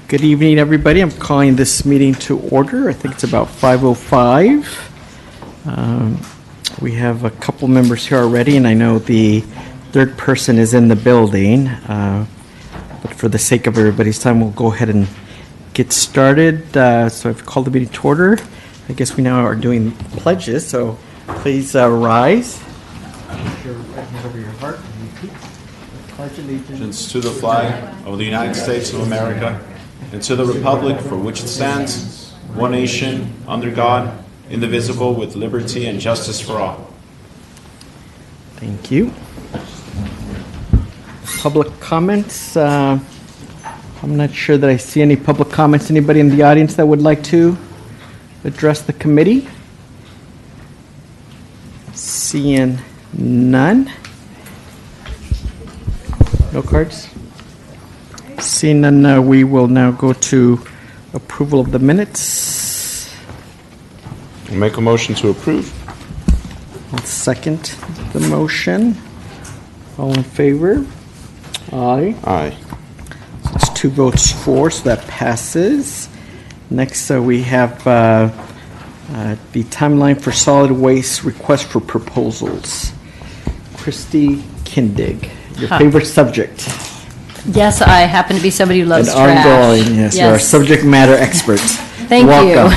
Good evening, everybody. I'm calling this meeting to order. I think it's about 5:05. We have a couple members here already, and I know the third person is in the building. But for the sake of everybody's time, we'll go ahead and get started. So I've called the meeting to order. I guess we now are doing pledges, so please rise. Put your right hand over your heart and repeat. Pledge allegiance To the flag of the United States of America and to the republic for which it stands, one nation, under God, indivisible, with liberty and justice for all. Thank you. Public comments. I'm not sure that I see any public comments. Anybody in the audience that would like to address the committee? Seeing none. No cards? Seeing none, we will now go to approval of the minutes. Make a motion to approve. I'll second the motion. All in favor? Aye. Aye. So it's 2 votes for, so that passes. Next, we have the timeline for solid waste request for proposals. Christy Kindig, your favorite subject. Yes, I happen to be somebody who loves trash. Ongoing, yes, you're a subject matter expert. Thank Welcome.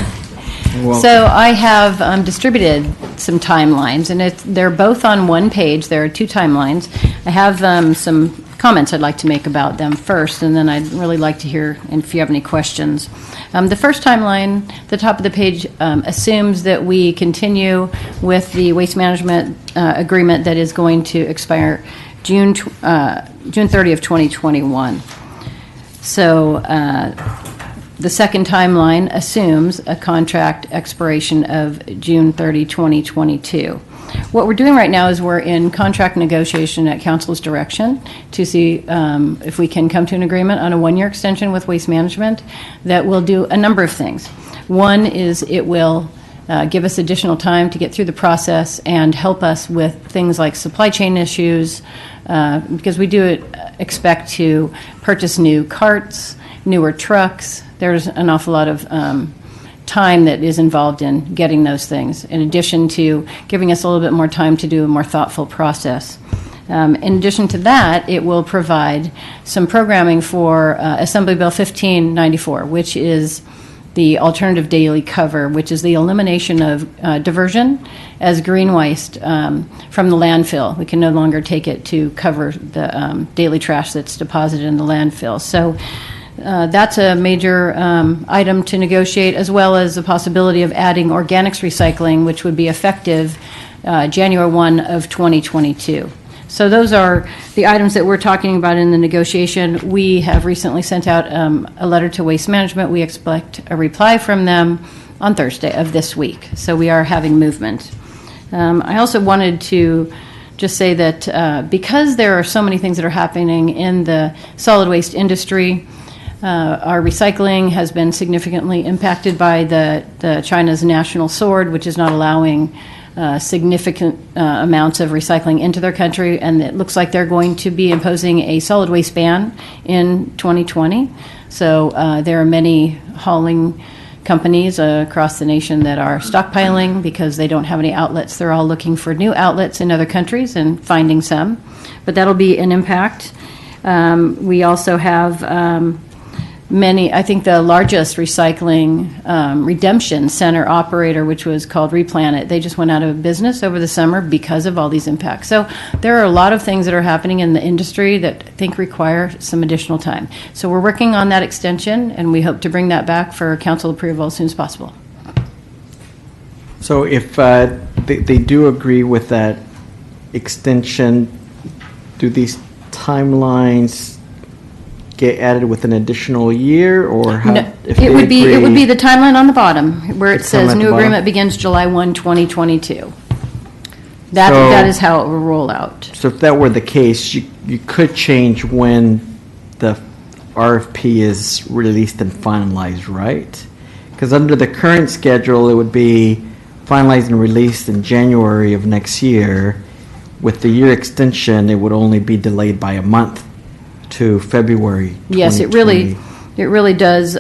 you. So I have distributed some timelines, and they're both on one page. There are 2 timelines. I have some comments I'd like to make about them first, and then I'd really like to hear if you have any questions. The first timeline, the top of the page, assumes that we continue with the waste management agreement that is going to expire June 30th, 2021. So the second timeline assumes a contract expiration of June 30, 2022. What we're doing right now is we're in contract negotiation at Council's direction to see if we can come to an agreement on a 1-year extension with Waste Management that will do a number of things. One is it will give us additional time to get through the process and help us with things like supply chain issues, because we do expect to purchase new carts, newer trucks. There's an awful lot of time that is involved in getting those things, in addition to giving us a little bit more time to do a more thoughtful process. In addition to that, it will provide some programming for Assembly Bill 1594, which is the alternative daily cover, which is the elimination of diversion as green waste from the landfill. We can no longer take it to cover the daily trash that's deposited in the landfill. So that's a major item to negotiate, as well as the possibility of adding organics recycling, which would be effective January 1 of 2022. So those are the items that we're talking about in the negotiation. We have recently sent out a letter to Waste Management. We expect a reply from them on Thursday of this week. So we are having movement. I also wanted to just say that because there are so many things that are happening in the solid waste industry, our recycling has been significantly impacted by the China's national sword, which is not allowing significant amounts of recycling into their country, and it looks like they're going to be imposing a solid waste ban in 2020. So there are many hauling companies across the nation that are stockpiling because they don't have any outlets. They're all looking for new outlets in other countries and finding some, but that'll be an impact. We also have many, I think the largest recycling redemption center operator, which was called Replanet, they just went out of business over the summer because of all these impacts. So there are a lot of things that are happening in the industry that I think require some additional time. So we're working on that extension, and we hope to bring that back for council approval as soon as possible. So if they do agree with that extension, do these timelines get added with an additional year, or how? No, it would be the timeline on the bottom where it says new agreement begins July 1, 2022. That is how it will roll out. So if that were the case, you could change when the RFP is released and finalized, right? Because under the current schedule, it would be finalized and released in January of next year. With the year extension, it would only be delayed by a month to February 2020. Yes, it it really does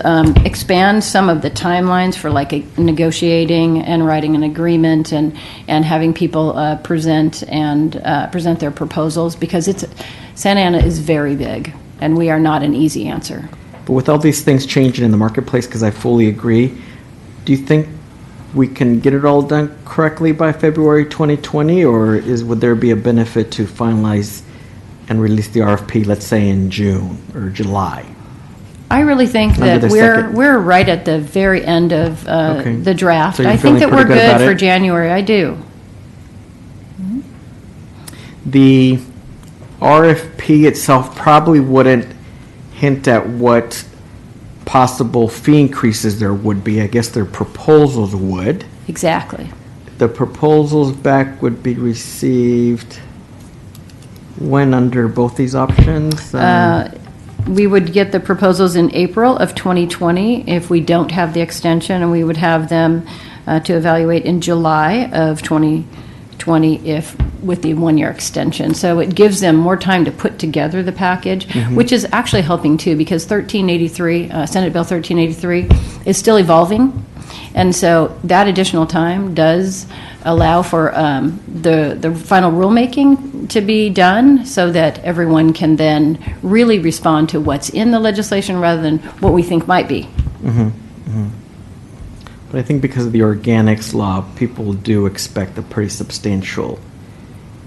expand some of the timelines for like negotiating and writing an agreement and having people present their proposals, because Santa Ana is very big and we are not an easy answer. But with all these things changing in the marketplace, because I fully agree, do you think we can get it all done correctly by February 2020, or would there be a benefit to finalize and release the RFP, let's say in June or July? I really think that we're right at the very end of the draft. So you're I think feeling that we're pretty good about good for it? January. I do. The RFP itself probably wouldn't hint at what possible fee increases there would be. I guess their proposals would. Exactly. The proposals back would be received when under both these options? We would get the proposals in April of 2020 if we don't have the extension, and we would have them to evaluate in July of 2020 if with the one-year extension. So it gives them more time to put together the package, which is actually helping too, because 1383, Senate Bill 1383 is still evolving. And so that additional time does allow for the final rulemaking to be done so that everyone can then really respond to what's in the legislation rather than what we think might be. But I think because of the organics law, people do expect a pretty substantial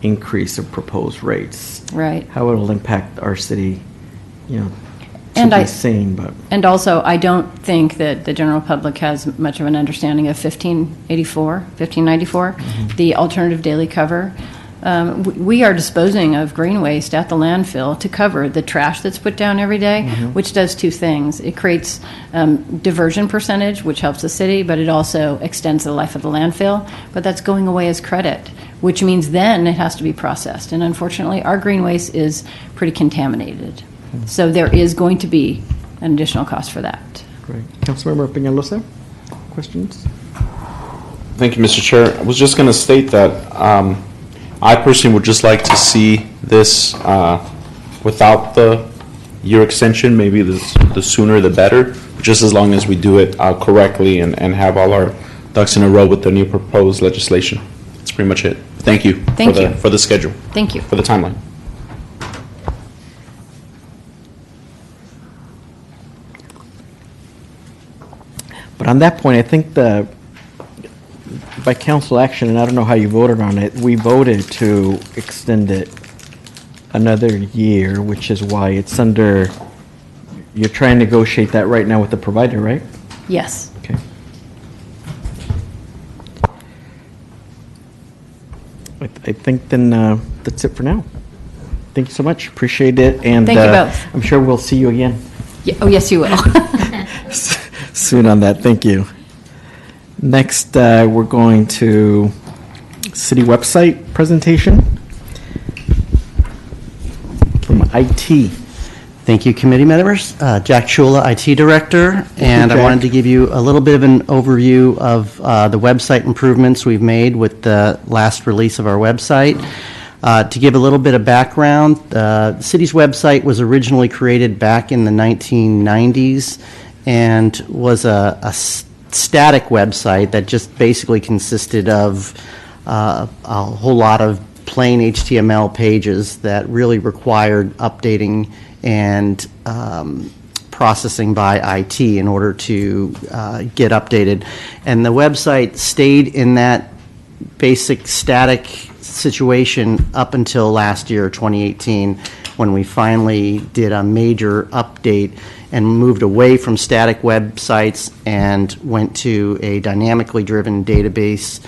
increase of proposed rates. Right. How it will impact our city, to And be seen, but. And also, I don't think that the general public has much of an understanding of 1594, the alternative daily cover. We are disposing of green waste at the landfill to cover the trash that's put down every day, which does two things. It creates diversion percentage, which helps the city, but it also extends the life of the landfill. But that's going away as credit, which means then it has to be processed. And unfortunately, our green waste is pretty contaminated. So there is going to be an additional cost for that. Great. Councilmember Peñalosa, questions? Thank you, Mr. Chair. I was just going to state that I personally would just like to see this without the year extension. Maybe the sooner the better, just as long as we do it correctly and have all our ducks in a row with the new proposed legislation. That's pretty much it. Thank you. For the schedule. Thank you. For the timeline. But on that point, I think by council action, and I don't know how you voted on it, we voted to extend it another year, which is why it's under, you're trying to negotiate that right now with the provider, right? Yes. Okay. I think then that's it for now. Thank you so much. Appreciate it. And Thank you both. I'm sure we'll see you again. Yeah, oh, yes, you will. Soon on that. Thank you. Next, we're going to city website presentation from IT. Thank you, committee members. Jack Chula, IT Director, and Jack. I wanted to give you a little bit of an overview of the website improvements we've made with the last release of our website. To give a little bit of background, the city's website was originally created back in the 1990s and was a static website that just basically consisted of a whole lot of plain HTML pages that really required updating and processing by IT in order to get updated. And the website stayed in that basic static situation up until last year, 2018, when we finally did a major update and moved away from static websites and went to a dynamically driven database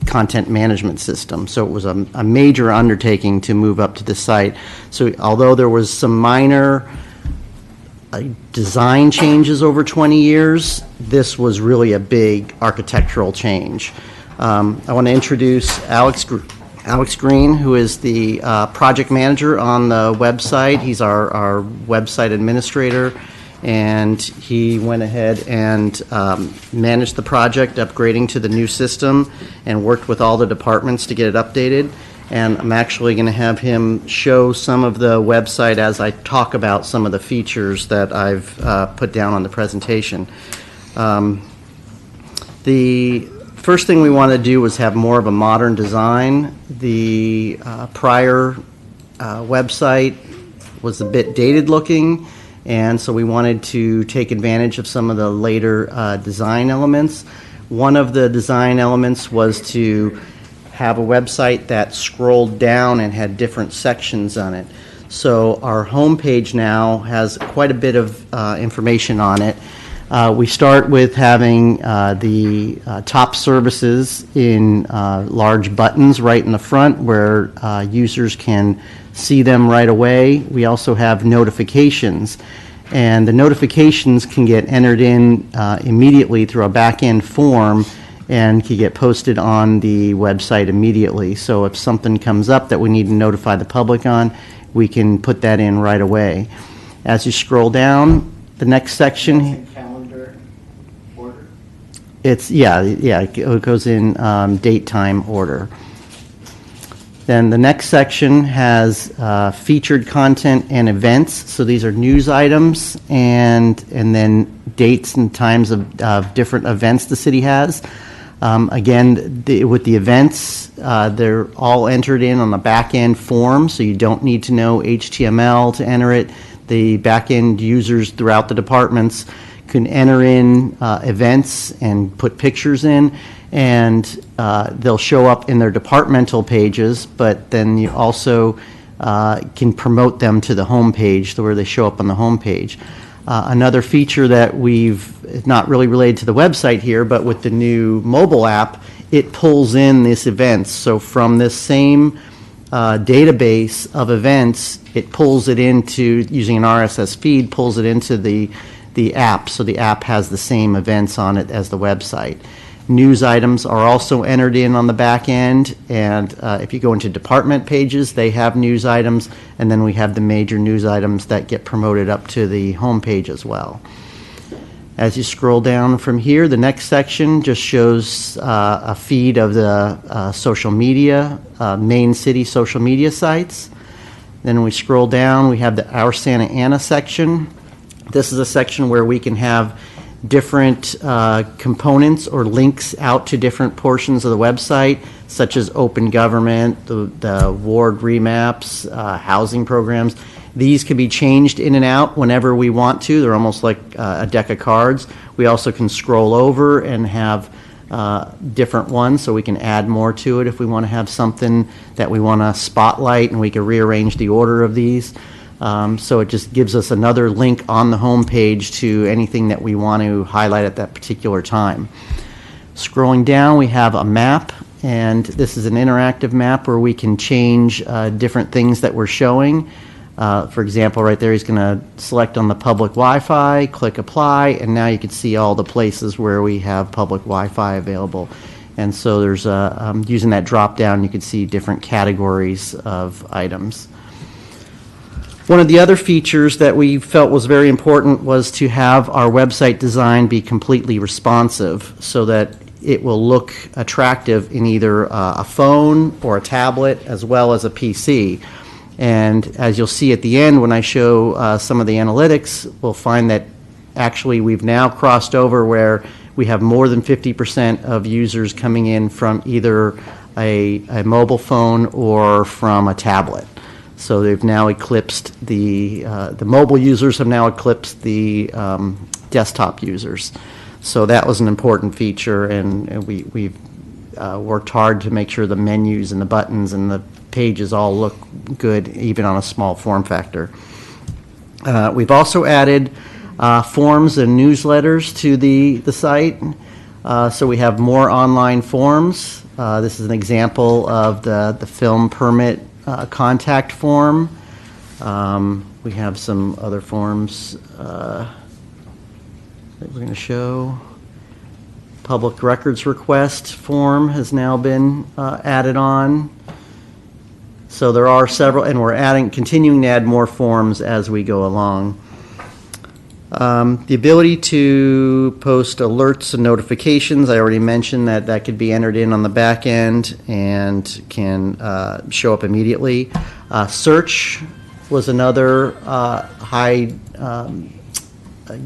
content management system. So it was a major undertaking to move up to the site. So although there was some minor design changes over 20 years, this was really a big architectural change. I want to introduce Alex Green, who is the project manager on the website. He's our website administrator, and he went ahead and managed the project, upgrading to the new system, and worked with all the departments to get it updated. And I'm actually going to have him show some of the website as I talk about some of the features that I've put down on the presentation. The first thing we want to do was have more of a modern design. The prior website was a bit dated looking, and so we wanted to take advantage of some of the later design elements. One of the design elements was to have a website that scrolled down and had different sections on it. So our homepage now has quite a bit of information on it. We start with having the top services in large buttons right in the front where users can see them right away. We also have notifications, and the notifications can get entered in immediately through a back-end form and can get posted on the website immediately. So if something comes up that we need to notify the public on, we can put that in right away. As you scroll down, the next section... Calendar order? It goes in date, time order. Then the next section has featured content and events. So these are news items and then dates and times of different events the city has. Again, with the events, they're all entered in on the back-end form, so you don't need to know HTML to enter it. The back-end users throughout the departments can enter in events and put pictures in, and they'll show up in their departmental pages, but then you also can promote them to the home page, where they show up on the home page. Another feature that it's not really related to the website here, but with the new mobile app, it pulls in this events. So from this same database of events, it pulls it into, using an RSS feed, pulls it into the app. So the app has the same events on it as the website. News items are also entered in on the back end, and if you go into department pages, they have news items, and then we have the major news items that get promoted up to the home page as well. As you scroll down from here, the next section just shows a feed of the social media, main city social media sites. Then when we scroll down, we have the Our Santa Ana section. This is a section where we can have different components or links out to different portions of the website, such as open government, the ward remaps, housing programs. These can be changed in and out whenever we want to. They're almost like a deck of cards. We also can scroll over and have different ones, so we can add more to it if we want to have something that we want to spotlight, and we can rearrange the order of these. So it just gives us another link on the home page to anything that we want to highlight at that particular time. Scrolling down, we have a map, and this is an interactive map where we can change different things that we're showing. For example, right there, he's going to select on the public Wi-Fi, click apply, and now you can see all the places where we have public Wi-Fi available. And so there's using that drop down, you can see different categories of items. One of the other features that we felt was very important was to have our website design be completely responsive so that it will look attractive in either a phone or a tablet as well as a PC. And as you'll see at the end when I show some of the analytics, we'll find that actually we've now crossed over where we have more than 50% of users coming in from either a mobile phone or from a tablet. So they've now eclipsed the mobile users have now eclipsed the desktop users. So that was an important feature, and we've worked hard to make sure the menus and the buttons and the pages all look good, even on a small form factor. We've also added forms and newsletters to the site, so we have more online forms. This is an example of the film permit contact form. We have some other forms that we're going to show. Public records request form has now been added on. So there are several, and we're continuing to add more forms as we go along. The ability to post alerts and notifications, I already mentioned that that could be entered in on the back end and can show up immediately. Search was another high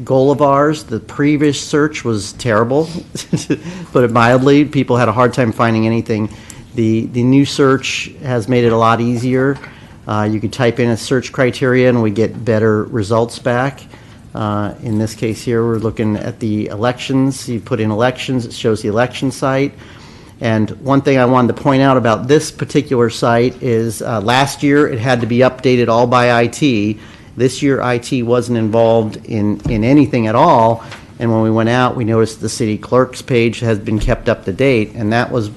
goal of ours. The previous search was terrible, to put it mildly. People had a hard time finding anything. The new search has made it a lot easier. You could type in a search criteria and we get better results back. In this case here, we're looking at the elections. You put in elections, it shows the election site. And one thing I wanted to point out about this particular site is last year it had to be updated all by IT. This year IT wasn't involved in anything at all. And when we went out, we noticed the city clerk's page has been kept up to date. And that was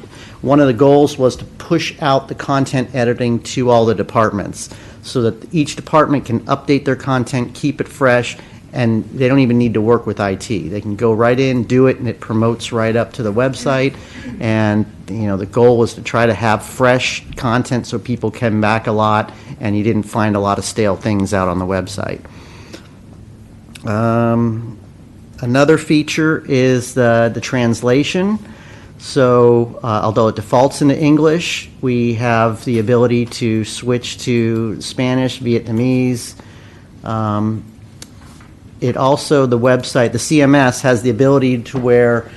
one of the goals, was to push out the content editing to all the departments so that each department can update their content, keep it fresh, and they don't even need to work with IT. They can go right in, do it, and it promotes right up to the website. And the goal was to try to have fresh content so people came back a lot and you didn't find a lot of stale things out on the website. Another feature is the translation. So although it defaults into English, we have the ability to switch to Spanish, Vietnamese. It also, the website, the CMS, has the ability to where,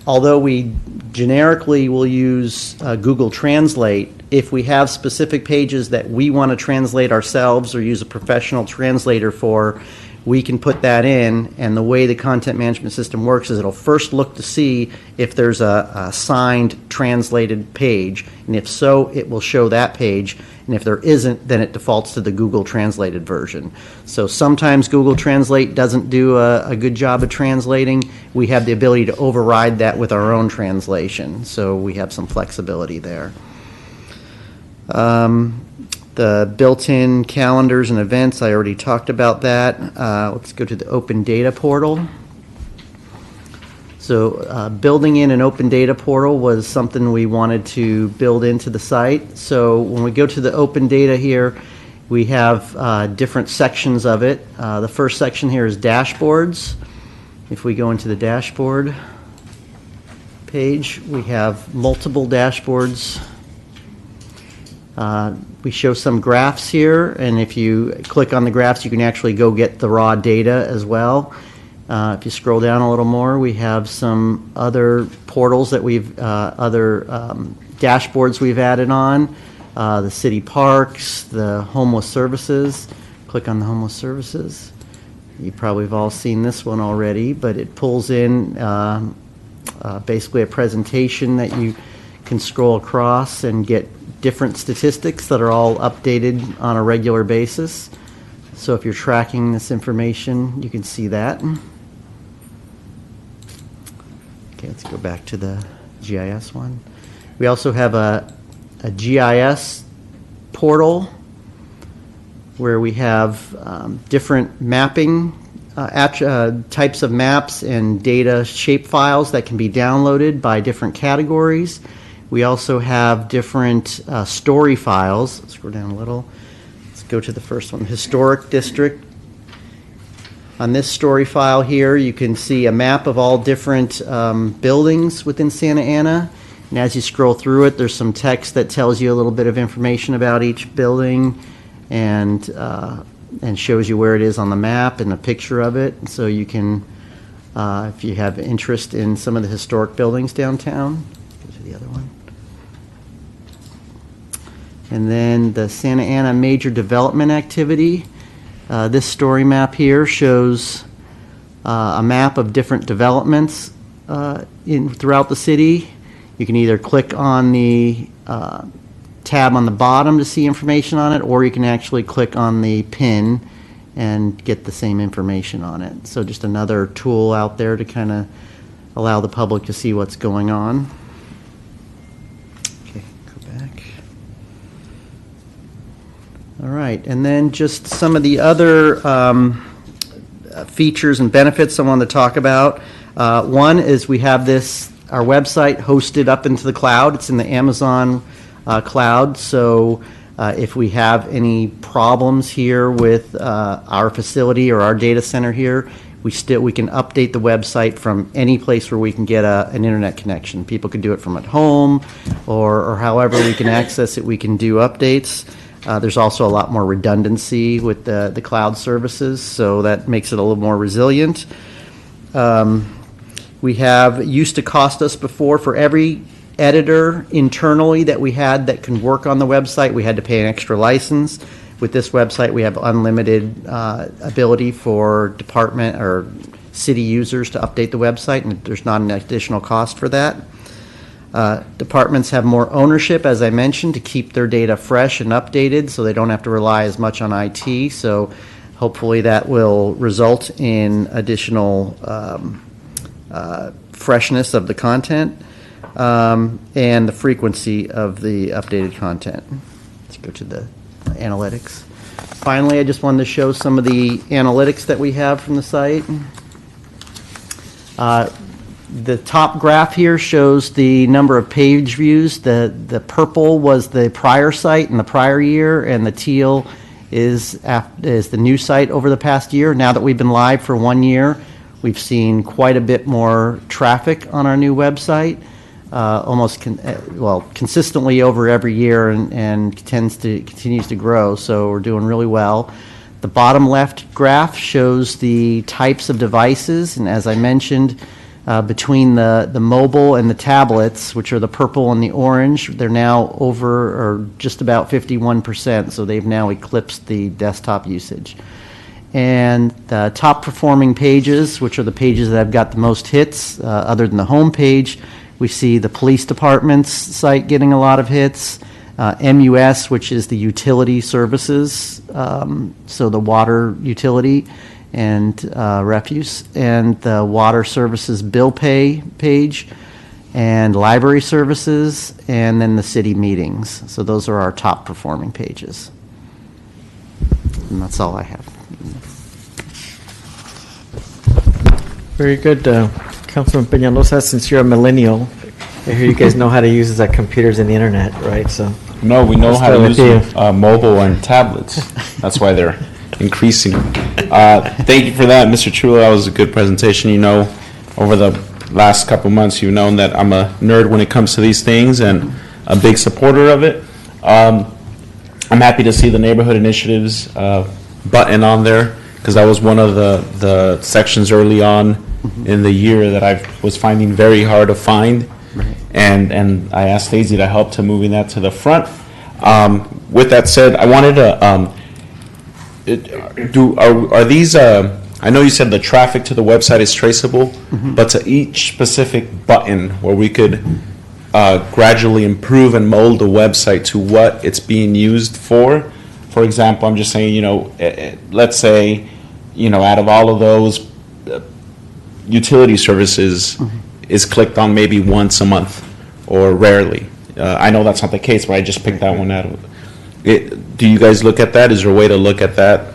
although we generically will use Google Translate, if we have specific pages that we want to translate ourselves or use a professional translator for, we can put that in. And the way the content management system works is it'll first look to see if there's a signed translated page, and if so, it will show that page. And if there isn't, then it defaults to the Google translated version. So sometimes Google Translate doesn't do a good job of translating. We have the ability to override that with our own translation. So we have some flexibility there. The built-in calendars and events, I already talked about that. Let's go to the Open Data Portal. So building in an open data portal was something we wanted to build into the site. So when we go to the open data here, we have different sections of it. The first section here is dashboards. If we go into the dashboard page, we have multiple dashboards. We show some graphs here, and if you click on the graphs, you can actually go get the raw data as well. If you scroll down a little more, we have some other portals that other dashboards we've added on. The city parks, the homeless services. Click on the homeless services. You probably have all seen this one already, but it pulls in basically a presentation that you can scroll across and get different statistics that are all updated on a regular basis. So if you're tracking this information, you can see that. Okay, let's go back to the GIS one. We also have a GIS portal where we have different mapping types of maps and data shape files that can be downloaded by different categories. We also have different story files. Let's scroll down a little. Let's go to the first one, Historic District. On this story file here, you can see a map of all different buildings within Santa Ana. And as you scroll through it, there's some text that tells you a little bit of information about each building and shows you where it is on the map and a picture of it. So you can, if you have interest in some of the historic buildings downtown, go to the other one. And then the Santa Ana Major Development Activity. This story map here shows a map of different developments throughout the city. You can either click on the tab on the bottom to see information on it, or you can actually click on the pin and get the same information on it. So just another tool out there to kind of allow the public to see what's going on. Okay, go back. All right, and then just some of the other features and benefits I wanted to talk about. One is we have our website hosted up into the cloud. It's in the Amazon cloud, so If we have any problems here with our facility or our data center here, we can update the website from any place where we can get an internet connection. People can do it from at home, or however we can access it, we can do updates. There's also a lot more redundancy with the cloud services, so that makes it a little more resilient. Used to cost us before, for every editor internally that we had that can work on the website, we had to pay an extra license. With this website, we have unlimited ability for department or city users to update the website, and there's not an additional cost for that. Departments have more ownership, as I mentioned, to keep their data fresh and updated, so they don't have to rely as much on IT. So hopefully that will result in additional freshness of the content and the frequency of the updated content. Let's go to the analytics. Finally, I just wanted to show some of the analytics that we have from the site. The top graph here shows the number of page views. The purple was the prior site in the prior year, and the teal is the new site over the past year. Now that we've been live for 1 year, we've seen quite a bit more traffic on our new website, consistently over every year, and continues to grow. So we're doing really well. The bottom left graph shows the types of devices, and as I mentioned, between the mobile and the tablets, which are the purple and the orange, they're now over or just about 51%, so they've now eclipsed the desktop usage. And the top performing pages, which are the pages that have got the most hits, other than the home page, we see the police department's site getting a lot of hits, MUS, which is the utility services, so the water utility and refuse, and the water services bill pay page, and library services, and then the city meetings. So those are our top performing pages. And that's all I have. Very good, Councilman Peñalosa. Since you're a millennial, I hear you guys know how to use computers and the internet, right? So No, we know Let's how go to with use you. mobile and tablets. That's why they're increasing. Thank you for that, Mr. Chulo. That was a good presentation. You know, over the last couple months, you've known that I'm a nerd when it comes to these things and a big supporter of it. I'm happy to see the neighborhood initiatives button on there, because that was one of the sections early on in the year that I was finding very hard to find. And I asked Stacey to help to moving that to the front. With that said, I wanted to are these? I know you said the traffic to the website is traceable, but to each specific button where we could gradually improve and mold the website to what it's being used for. For example, I'm just saying, you know, let's say, you know, out of all of those, utility services is clicked on maybe once a month or rarely. I know that's not the case, but I just picked that one out of it. Do you guys look at that? Is there a way to look at that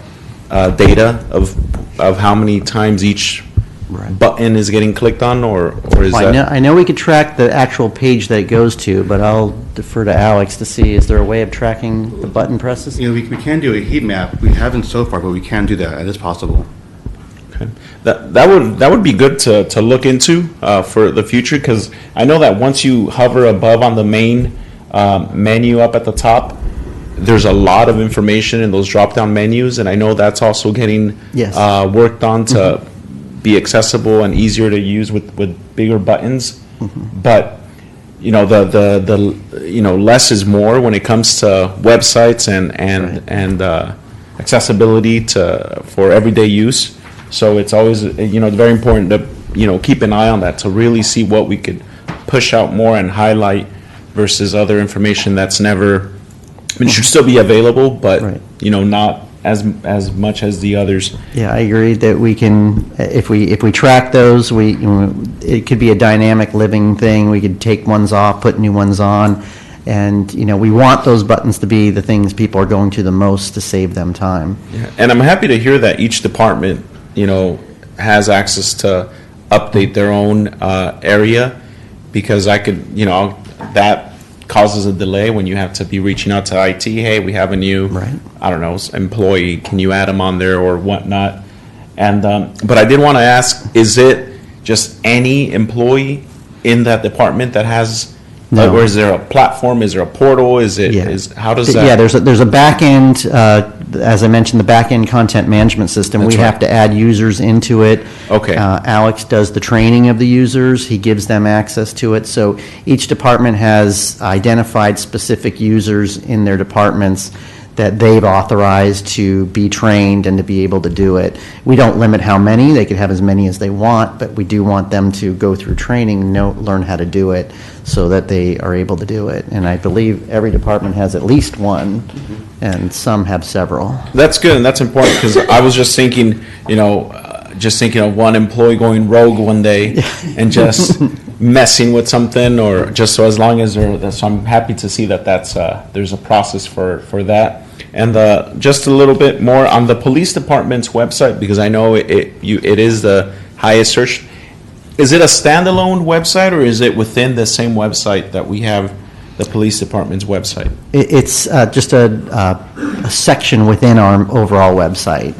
data of how many times each button is getting clicked on, or is that? I know we could track the actual page that it goes to, but I'll defer to Alex to see, is there a way of tracking the button presses? You know, we can do a heat map. We haven't so far, but we can do that. It is possible. Okay. That would be good to look into for the future, because I know that once you hover above on the main menu up at the top, there's a lot of information in those drop-down menus, and I know that's also getting worked on to be accessible and easier to use with bigger buttons. But you know, the you know, less is more when it comes to websites and accessibility for everyday use. So it's always, you know, very important to, you know, keep an eye on that to really see what we could push out more and highlight versus other information that's never, I mean, it should still be available, but you know, not as much as the others. Yeah, I agree that we can, if we track those, it could be a dynamic living thing. We could take ones off, put new ones on, and you know, we want those buttons to be the things people are going to the most to save them time. Yeah. And I'm happy to hear that each department, you know, has access to update their own area, because I could, you know, that causes a delay when you have to be reaching out to IT, hey, we have a new, Right. I don't know, employee, can you add them on there or whatnot? And, but I did want to ask, is it just any employee in that department that has, No. or is there a platform, is there a portal, is it, Yeah. how does that? Yeah, there's a back end, as I mentioned, the back end content management system. That's We have right. to add users into it. Okay. Alex does the training of the users. He gives them access to it. So each department has identified specific users in their departments that they've authorized to be trained and to be able to do it. We don't limit how many. They could have as many as they want, but we do want them to go through training, learn how to do it so that they are able to do it. And I believe every department has at least one, and some have several. That's good, and that's important, because I was just thinking, just thinking of one employee going rogue one day and just messing with something, or just so as long as so I'm happy to see that there's a process for that. And just a little bit more on the police department's website, because I know it is the highest search. Is it a standalone website, or is it within the same website that we have the police department's website? It's just a section within our overall website.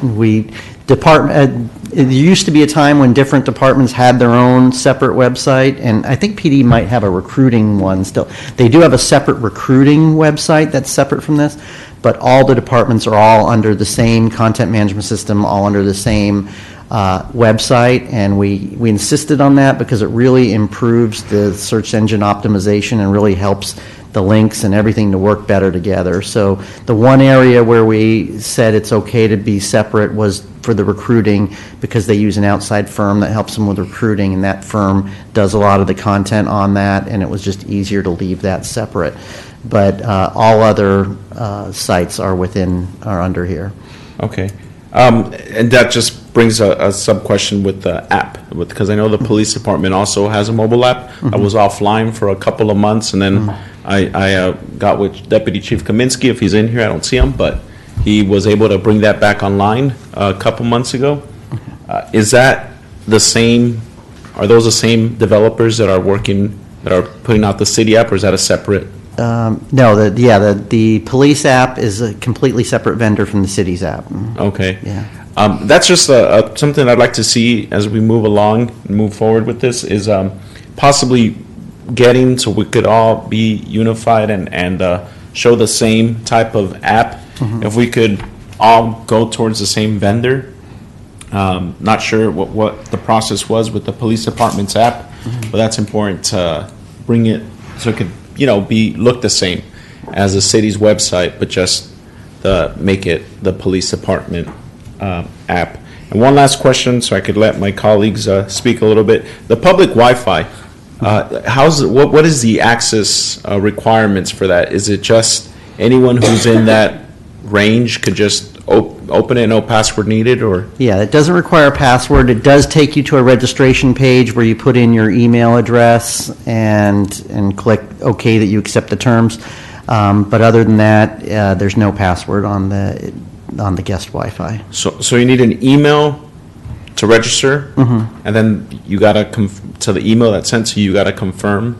There used to be a time when different departments had their own separate website, and I think PD might have a recruiting one still. They do have a separate recruiting website that's separate from this, but all the departments are all under the same content management system, all under the same website, and we insisted on that because it really improves the search engine optimization and really helps the links and everything to work better together. So the one area where we said it's okay to be separate was for the recruiting, because they use an outside firm that helps them with recruiting, and that firm does a lot of the content on that, and it was just easier to leave that separate. But all other sites are under here. Okay. And that just brings a sub-question with the app, because I know the police department also has a mobile app. I was offline for a couple of months, and then I got with Deputy Chief Kaminsky. If he's in here, I don't see him, but he was able to bring that back online a couple months ago. Is that the same, are those the same developers that are putting out the city app, or is that a separate? No, the police app is a completely separate vendor from the city's app. Okay. Yeah. That's just something I'd like to see as we move along, move forward with this, is possibly getting so we could all be unified and show the same type of app. If we could all go towards the same vendor. Not sure what the process was with the police department's app, but that's important to bring it so it could look the same as the city's website, but just make it the police department app. And one last question, so I could let my colleagues speak a little bit. The public Wi-Fi, what is the access requirements for that? Is it just anyone who's in that range could just open it, no password needed, or? Yeah, it doesn't require a password. It does take you to a registration page where you put in your email address and click OK that you accept the terms. But other than that, there's no password on the guest Wi-Fi. So you need an email to register, and then you gotta to the email that's sent to you gotta confirm.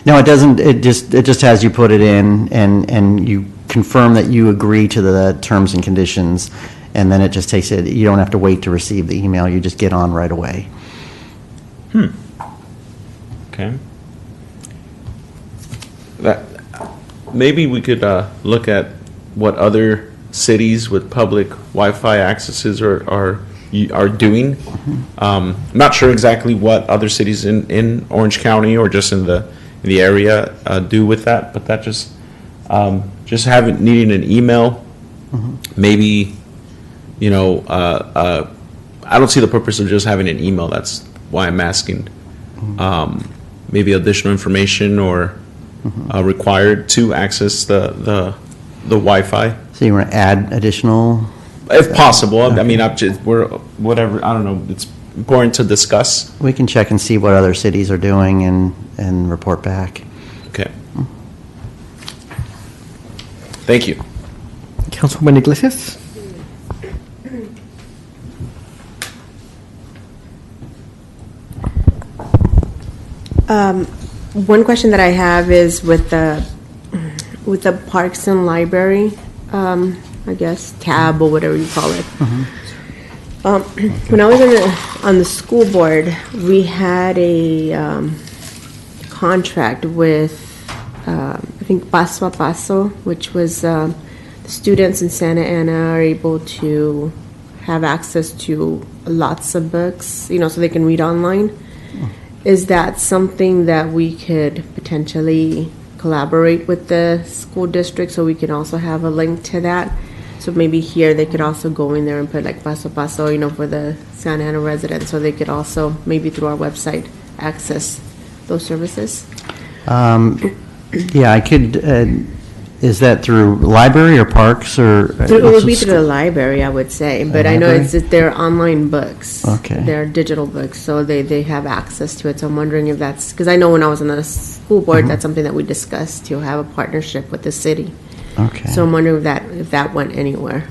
No, it doesn't. It just has you put it in and you confirm that you agree to the terms and conditions, and then it just takes it. You don't have to wait to receive the email. You just get on right away. Okay. Maybe we could look at what other cities with public Wi-Fi accesses are doing. I'm not sure exactly what other cities in Orange County or just in the area do with that, but that just needing an email, maybe, I don't see the purpose of just having an email. That's why I'm asking. Maybe additional information or required to access the Wi-Fi. So you want to add additional? If possible. Okay. I mean, whatever, I don't know, it's important to discuss. We can check and see what other cities are doing and report back. Okay. Thank you. Councilwoman Iglesias? One question that I have is with the with the Parks and Library, I guess, tab or whatever you call it. When I was on the school board, we had a contract with, I think, Paso a Paso, which was the students in Santa Ana are able to have access to lots of books, you know, so they can read online. Is that something that we could potentially collaborate with the school district so we can also have a link to that? So maybe here they could also go in there and put like Paso a Paso, you know, for the Santa Ana residents, so they could also maybe through our website access those services. Yeah, I could, is that through library or parks or? It would be through the library, I would say, but I know it's just they're online books. Okay. They're digital books, so they have access to it. So I'm wondering if that's, because I know when I was on the school board, that's something that we discussed, to have a partnership with the city. Okay. So I'm wondering if that went anywhere.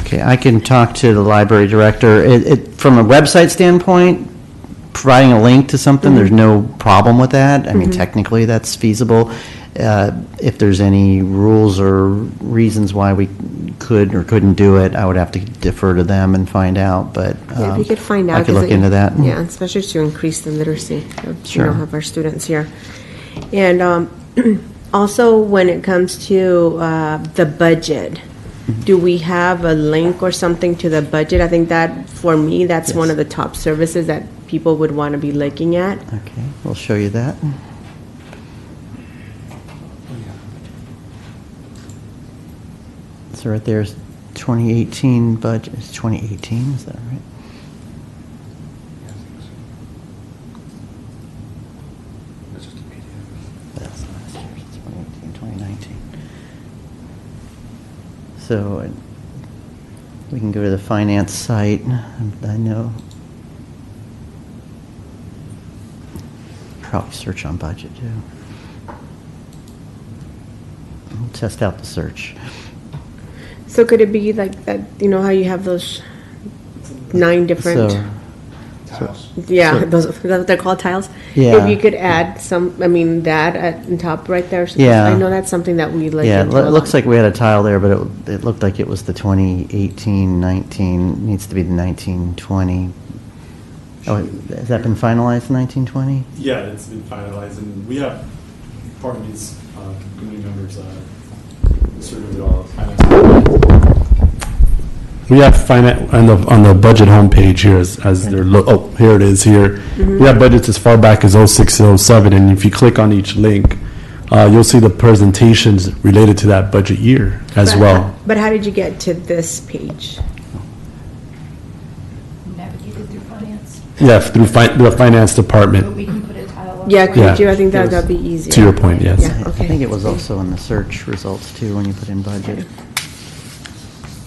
Okay, I can talk to the library director. From a website standpoint, providing a link to something, there's no problem with that. I mean, technically, that's feasible. If there's any rules or reasons why we could or couldn't do it, I would have to defer to them and find out, but Yeah, if you could find out. I could 'cause look into that. Yeah, especially to increase the literacy of, Sure. you know, of our students here. And also, when it comes to the budget, do we have a link or something to the budget? I think that, for me, that's one of the top services that people would want to be looking at. Okay, we'll show you that. So right there's 2018 budget, it's 2018, is that right? That's last year's, it's 2018, 2019. So we can go to the finance site. I know. Probably search on budget too. We'll test out the search. So could it be like that, you know, how you have those 9 different, yeah, so- those, is that what they're called, tiles? Yeah. If you could add some, I mean, that at the top right there. So Yeah. I know that's something that we like. Yeah, it into a looks lot. like we had a tile there, but it looked like it was the 2018, 19, needs to be the 19, 20. Oh, has that been finalized, 19, 20? Yeah, it's been finalized, and we have part of these community members sort of it all. We have finance on the budget homepage here as they're here it is here. We have budgets as far back as 06 and 07, and if you click on each link, you'll see the presentations related to that budget year as But- well. But how did you get to this page? Navigated through finance, Yeah, through the finance but department. we can put a tile up. Yeah, could Yeah. you? I think that'd be easier. To your point, yes. Yeah, I okay. think it was also in the search results too, when you put in budget.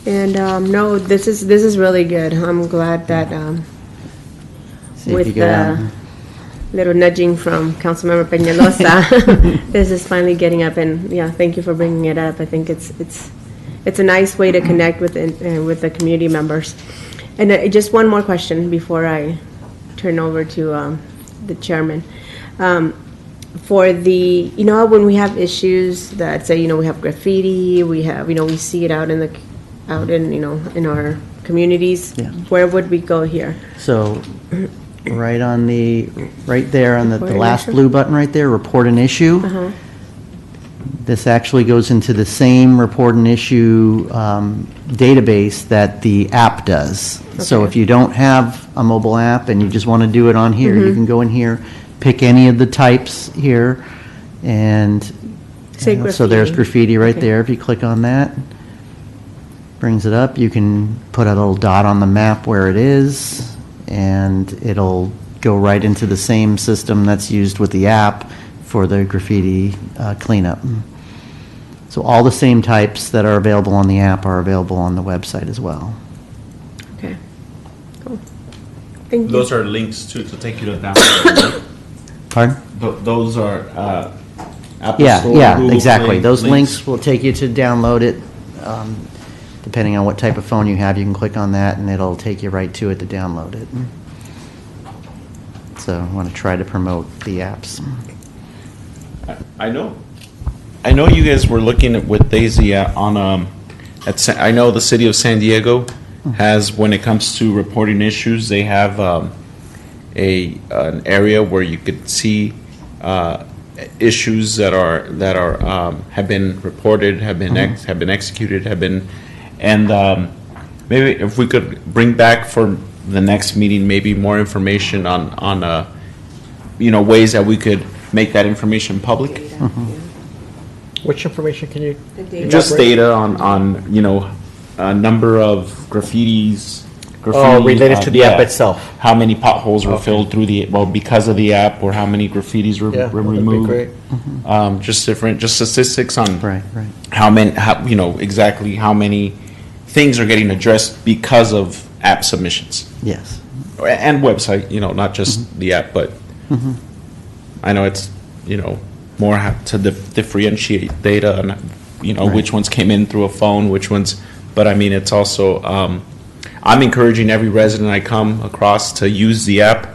And, no, this is really good. I'm glad that, See if you with go down. the little nudging from Councilmember Peñalosa, this is finally getting up, and, yeah, thank you for bringing it up. I think it's a nice way to connect with the community members. And just one more question before I turn over to the chairman. For the, you know, how when we have issues that say, you know, we have graffiti, we have, you know, we see it out in, you know, in our communities, Yeah. where would we go here? So, right there on the Report an last issue? blue button right there, report an issue. Uh-huh. This actually goes into the same report and issue database that the app does. So Okay. if you don't have a mobile app and you just want to do it on here, Mm-hmm. you can go in here, pick any of the types here, and Say so there's graffiti. graffiti right Okay. there. If you click on that, brings it up. You can put a little dot on the map where it is, and it'll go right into the same system that's used with the app for the graffiti cleanup. So all the same types that are available on the app are available on the website as well. Okay, cool. Thank you. Those are links to take you to download. Pardon? Those are Apple Yeah, Store, yeah, Google exactly. Play Those links will take you to download it. Depending on what type of phone you have, you can click on that and it'll take you right to it to download it. So I want to try to promote the apps. I know. I know you guys were looking at with Daisy I know the city of San Diego has, when it comes to reporting issues, they have an area where you could see issues that have been reported, have been executed, and maybe if we could bring back for the next meeting, maybe more information on ways that we could make that information public. Which information can you? Just data on a number of graffitis. Oh, related to the app yeah. itself. How many potholes were filled through because of the app, or how many graffitis were Yeah, that'd be removed. great. Just statistics on Right. exactly how many things are getting addressed because of app submissions Yes. and website. Not just the app, but I know it's more to differentiate data and which ones came in through a phone, which ones. But I mean, it's also I'm encouraging every resident I come across to use the app.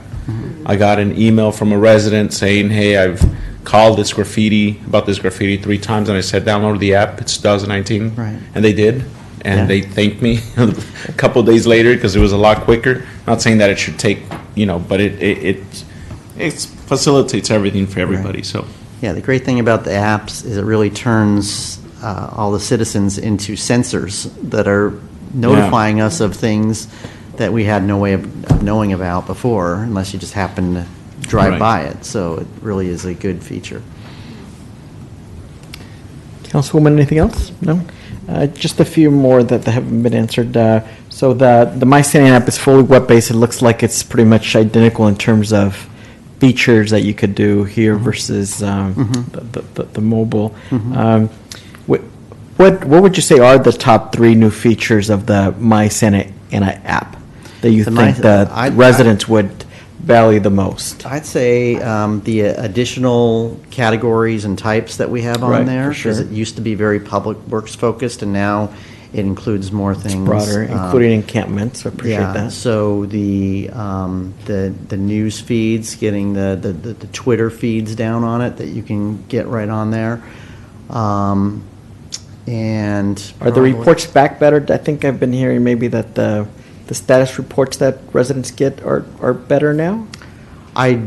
I got an email from a resident saying, "Hey, I've called this graffiti 3 times, and I said download the app. It's 2019, Right. and they did, and Yeah. they thanked me a couple of days later because it was a lot quicker. Not saying that it should take, but it facilitates everything for everybody. So. Yeah, the great thing about the apps is it really turns all the citizens into sensors that are notifying us of things that we had no way of knowing about before, unless you just happen to drive Right. by it. So it really is a good feature. Councilwoman, anything else? No? Just a few more that haven't been answered. So the My City app is fully web-based. It looks like it's pretty much identical in terms of features that you could do here versus the mobile. What would you say are the top 3 new features of the My Santa Ana app that you think that residents would value the most? I'd say the additional categories and types that we have on Right, there, for sure. because it used to be very public works focused, and now it includes more things. Broader, including encampments. I appreciate Yeah, that. so the news feeds, getting the Twitter feeds down on it that you can get right on there. And Are the reports back better? I think I've been hearing maybe that the status reports that residents get are better now? I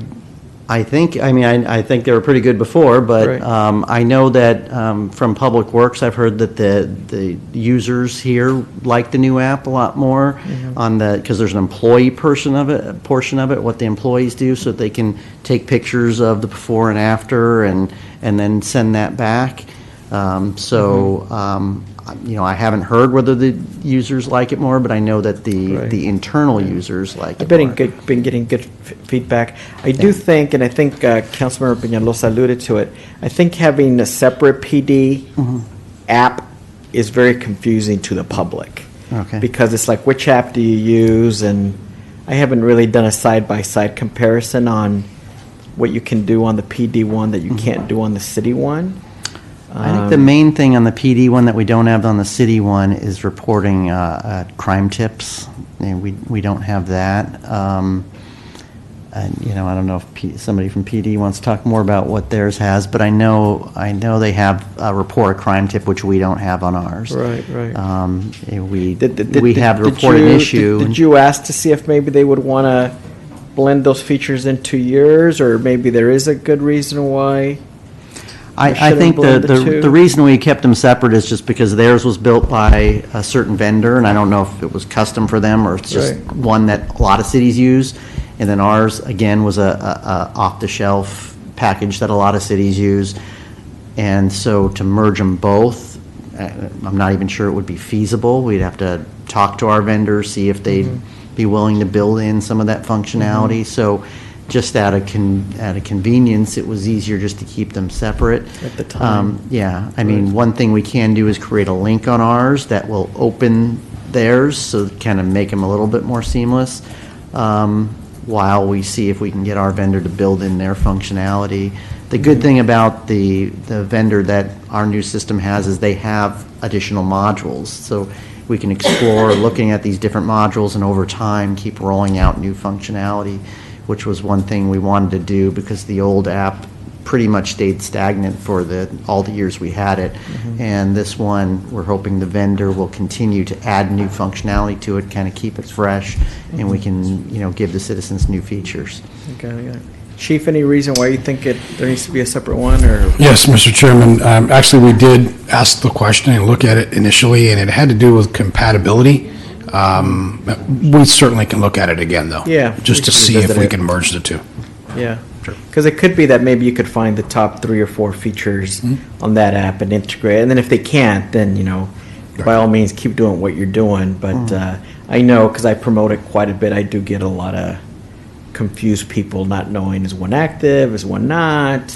think they were pretty good before, but Right. I know that from Public Works, I've heard that the users here like the new app a lot more because there's an employee portion of it, what the employees do, so that they can take pictures of the before and after and then send that back. I haven't heard whether the users like it more, but I know that Right. the internal users like it I've been more. been getting good feedback. I do think, and I think Councilmember Peñalosa alluded to it, I think having a separate PD app is very confusing to the public. Okay. Because it's like, which app do you use? And I haven't really done a side-by-side comparison on what you can do on the PD one that you can't do on the city one. I think the main thing on the PD one that we don't have on the city one is reporting crime tips. And we don't have that. And, I don't know if somebody from PD wants to talk more about what theirs has, but I know they have a report a crime tip, which we don't have on ours. Right. We have to report an issue. Did you ask to see if maybe they would want to blend those features into yours, or maybe there is a good reason why? I shouldn't think blend the two? the reason we kept them separate is just because theirs was built by a certain vendor, and I don't know if it was custom for them or it's just Right. one that a lot of cities use. And then ours, again, was a off-the-shelf package that a lot of cities use. And so to merge them both, I'm not even sure it would be feasible. We'd have to talk to our vendors, see if they'd be willing to build in some of that functionality. So just out of convenience, it was easier just to keep them separate. At the time. Yeah, I mean, one thing we can do is create a link on ours that will open theirs, so kind of make them a little bit more seamless, while we see if we can get our vendor to build in their functionality. The good thing about the vendor that our new system has is they have additional modules, so we can explore looking at these different modules and over time keep rolling out new functionality, which was one thing we wanted to do because the old app pretty much stayed stagnant for all the years we had it. And this one, we're hoping the vendor will continue to add new functionality to it, kind of keep it fresh, and we can, give the citizens new features. Okay, yeah. Chief, any reason why you think there needs to be a separate one, or? Yes, Mr. Chairman. Actually, we did ask the question and look at it initially, and it had to do with compatibility. We certainly can look at it again, though. Yeah, Just we to could see if revisit we it. can merge the two. Yeah, because it could be that maybe you could find the top 3 or 4 features on that app and integrate, and then if they can't, then, by all means, keep doing what you're doing, but I know, because I promote it quite a bit, I do get a lot of confused people not knowing, is one active, is one not,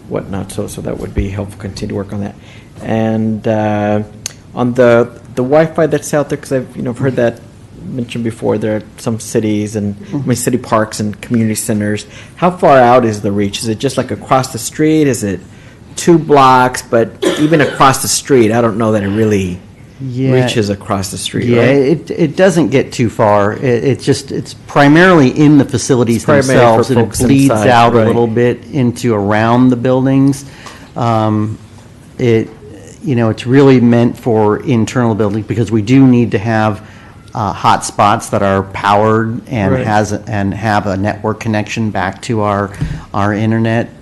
whatnot, so that would be helpful, continue to work on that. And on the Wi-Fi that's out there, because I've heard that mentioned before, there are some cities and city parks and community centers. How far out is the reach? Is it just like across the street? Is it 2 blocks? But even across the street, I don't know that it really reaches across the street. Yeah, right? it doesn't get too far. It's primarily in the facilities It's primarily themselves, for and it folks bleeds inside, out right. a little bit into around the buildings. It's really meant for internal building, because we do need to have hot spots that are powered and Right. have a network connection back to our internet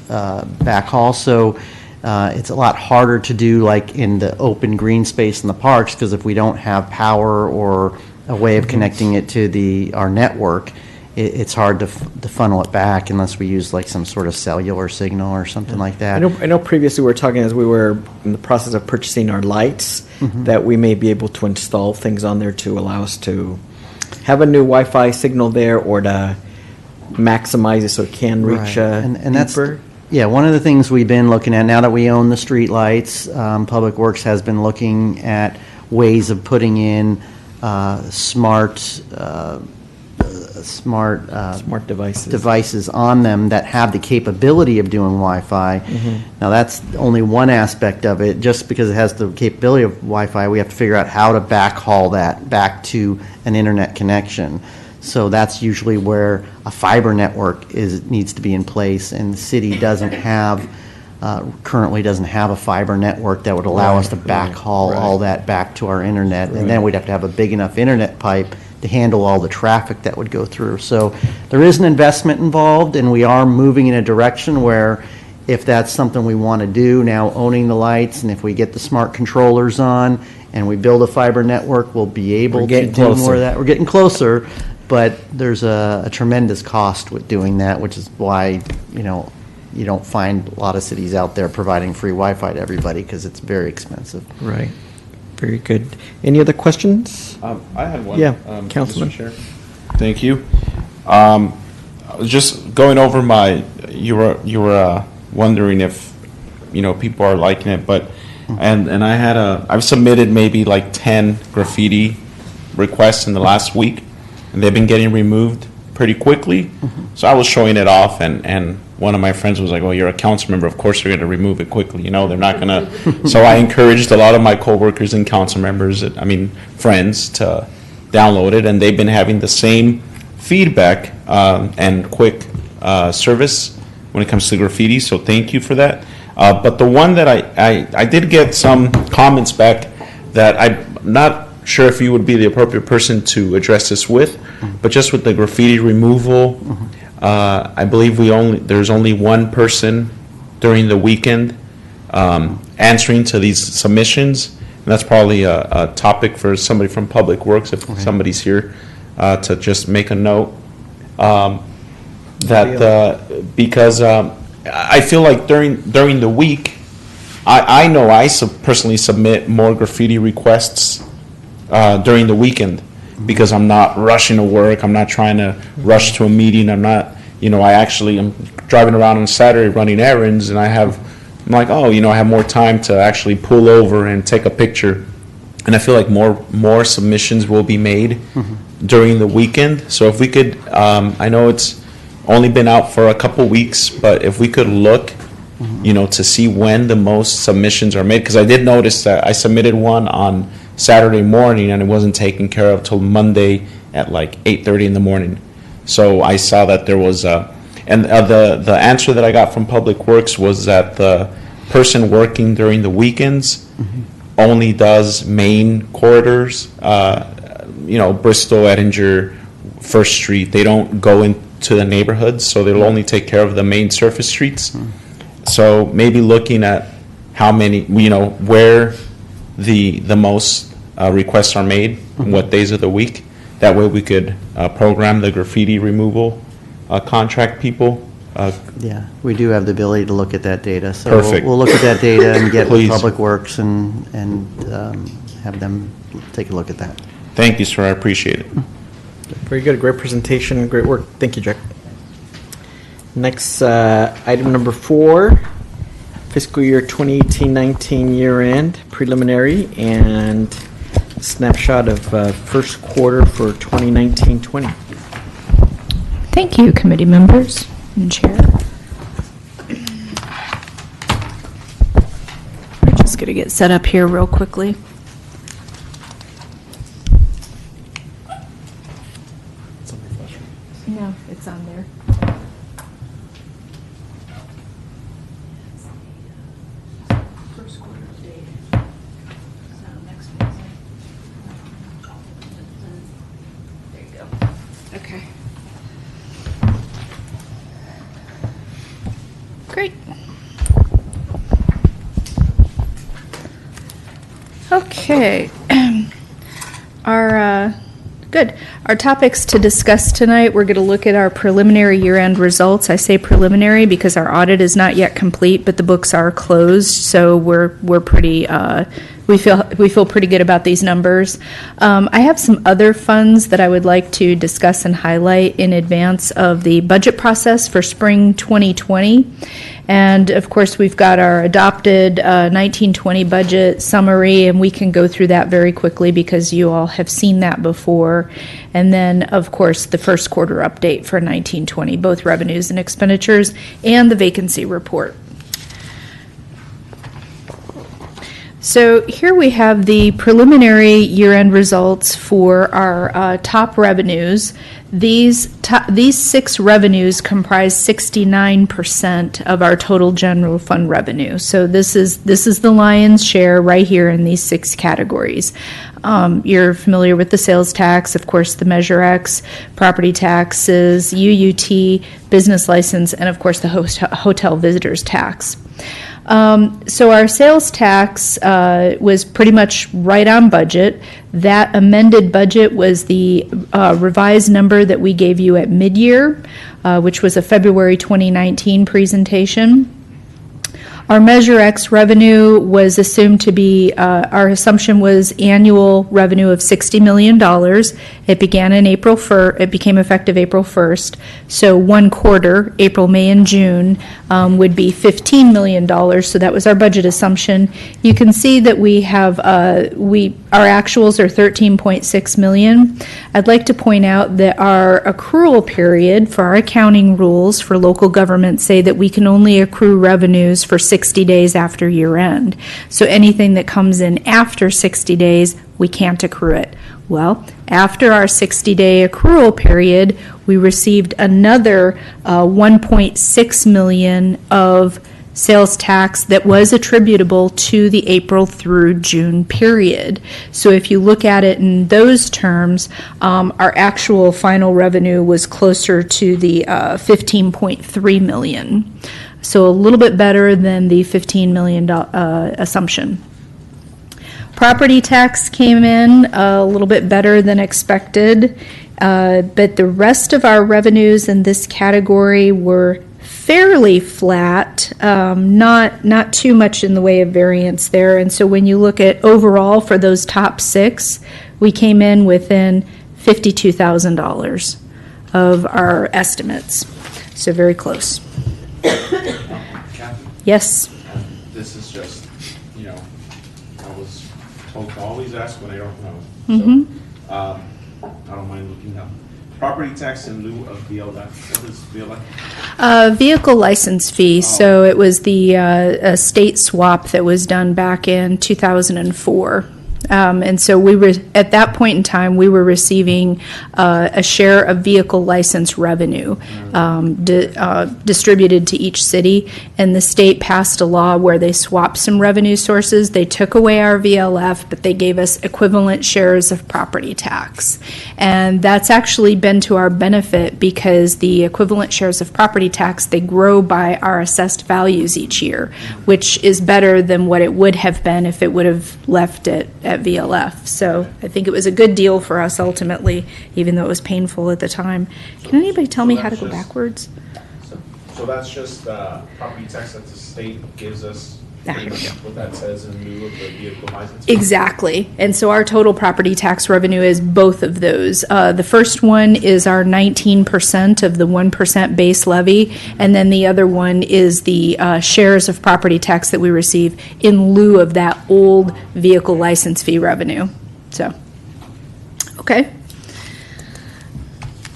backhaul. So it's a lot harder to do like in the open green space in the parks, because if we don't have power or a way of connecting it to our network, it's hard to funnel it back unless we use like some sort of cellular signal or something like that. I know previously we were talking, as we were in the process of purchasing our lights, that we may be able to install things on there to allow us to have a new Wi-Fi signal there, or to maximize it so it can reach Right. And that's, deeper. yeah, one of the things we've been looking at, now that we own the street lights, Public Works has been looking at ways of putting in smart devices on them that have the capability of doing Wi-Fi. Now, that's only one aspect of it. Just because it has the capability of Wi-Fi, we have to figure out how to backhaul that back to an internet connection. So that's usually where a fiber network needs to be in place, and the city currently doesn't have a fiber network that would allow us to backhaul all that back to our internet. And then we'd have to have a big enough internet pipe to handle all the traffic that would go through. So there is an investment involved, and we are moving in a direction where, if that's something we want to do, now owning the lights, and if we get the smart controllers on and we build a fiber network, we'll be able to do more of that. We're getting closer, but there's a tremendous cost with doing that, which is why, you don't find a lot of cities out there providing free Wi-Fi to everybody, because it's very expensive. Right. Very good. Any other questions? I had one. Yeah, Mr. Councilman. Chair. Thank you. I was just going over you were wondering if, people are liking it, but, and I've submitted maybe like 10 graffiti requests in the last week, and they've been getting removed pretty quickly. So I was showing it off, and one of my friends was like, "Oh, you're a council member. Of course, they're going to remove it quickly. They're not going to." So I encouraged a lot of my coworkers and council members, friends, to download it, and they've been having the same feedback and quick service when it comes to graffiti. So thank you for that. But the one that I did get some comments back that I'm not sure if you would be the appropriate person to address this with, but just with the graffiti removal. I believe there's only one person during the weekend answering to these submissions, and that's probably a topic for somebody from Public Works, if somebody's here, to just make a note. Because I feel like during the week, I know I personally submit more graffiti requests during the weekend, because I'm not rushing to work, I'm not trying to rush to a meeting, I'm driving around on Saturday running errands, and I'm like, I have more time to actually pull over and take a picture. And I feel like more submissions will be made during the weekend. So if we could, I know it's only been out for a couple weeks, but if we could look, to see when the most submissions are made, because I did notice that I submitted one on Saturday morning, and it wasn't taken care of till Monday at like 8:30 in the morning. So I saw that there was And the answer that I got from Public Works was that the person working during the weekends only does main corridors, Bristol, Ettinger, First Street. They don't go into the neighborhoods, so they'll only take care of the main surface streets. So maybe looking at how many, where the most requests are made, what days of the week. That way we could program the graffiti removal contract people. Yeah, we do have the ability to look at that data. So Perfect. we'll look at that data and get with Please. Public Works and have them take a look at that. Thank you, sir. I appreciate it. Very good, great presentation, great work. Thank you, Jack. Next, item number 4, fiscal year 2018-19 year-end preliminary and snapshot of first quarter for 2019-20. Thank you, committee members and chair. We're just going to get set up here real quickly. No, it's on there. First quarter date. So next Wednesday. There you go. Okay. Great. Okay. Our topics to discuss tonight, we're going to look at our preliminary year-end results. I say preliminary because our audit is not yet complete, but the books are closed, so we're pretty, we feel pretty good about these numbers. I have some other funds that I would like to discuss and highlight in advance of the budget process for spring 2020. And of course, we've got our adopted 1920 budget summary, and we can go through that very quickly because you all have seen that before. And then, of course, the first quarter update for 1920, both revenues and expenditures, and the vacancy report. So here we have the preliminary year-end results for our top revenues. These 6 revenues comprise 69% of our total general fund revenue. So this is the lion's share right here in these 6 categories. You're familiar with the sales tax, of course, the Measure X, property taxes, UUT, business license, and of course the hotel visitors tax. So our sales tax was pretty much right on budget. That amended budget was the revised number that we gave you at mid-year, which was a February 2019 presentation. Our Measure X revenue was assumed to be, our assumption was annual revenue of $60 million. It began in April 1st, it became effective April 1st. So one quarter, April, May, and June, would be $15 million. So that was our budget assumption. You can see that we have, our actuals are $13.6 million. I'd like to point out that our accrual period for our accounting rules for local government say that we can only accrue revenues for 60 days after year end. So anything that comes in after 60 days, we can't accrue it. Well, after our 60-day accrual period, we received another $1.6 million of sales tax that was attributable to the April through June period. So if you look at it in those terms, our actual final revenue was closer to the $15.3 million. So a little bit better than the $15 million assumption. Property tax came in a little bit better than expected, but the rest of our revenues in this category were fairly flat, not too much in the way of variance there. And so when you look at overall for those top 6, we came in within $52,000 of our estimates. So very close. Yes. This is just, I was told to always ask when I don't know. So, I don't mind looking up. Property tax in lieu of VLF. What is VLF? Vehicle license fee. So it was the state swap that was done back in 2004. And so we were, at that point in time, we were receiving a share of vehicle license revenue distributed to each city. And the state passed a law where they swapped some revenue sources. They took away our VLF, but they gave us equivalent shares of property tax. And that's actually been to our benefit because the equivalent shares of property tax, they grow by our assessed values each year, which is better than what it would have been if it would have left it at VLF. So I think it was a good deal for us ultimately, even though it was painful at the time. Can anybody tell me how to go backwards? So that's just property tax that the state gives us, pretty much what that says in lieu of the vehicle license? Exactly. And so our total property tax revenue is both of those. The first one is our 19% of the 1% base levy, and then the other one is the shares of property tax that we receive in lieu of that old vehicle license fee revenue. So, okay.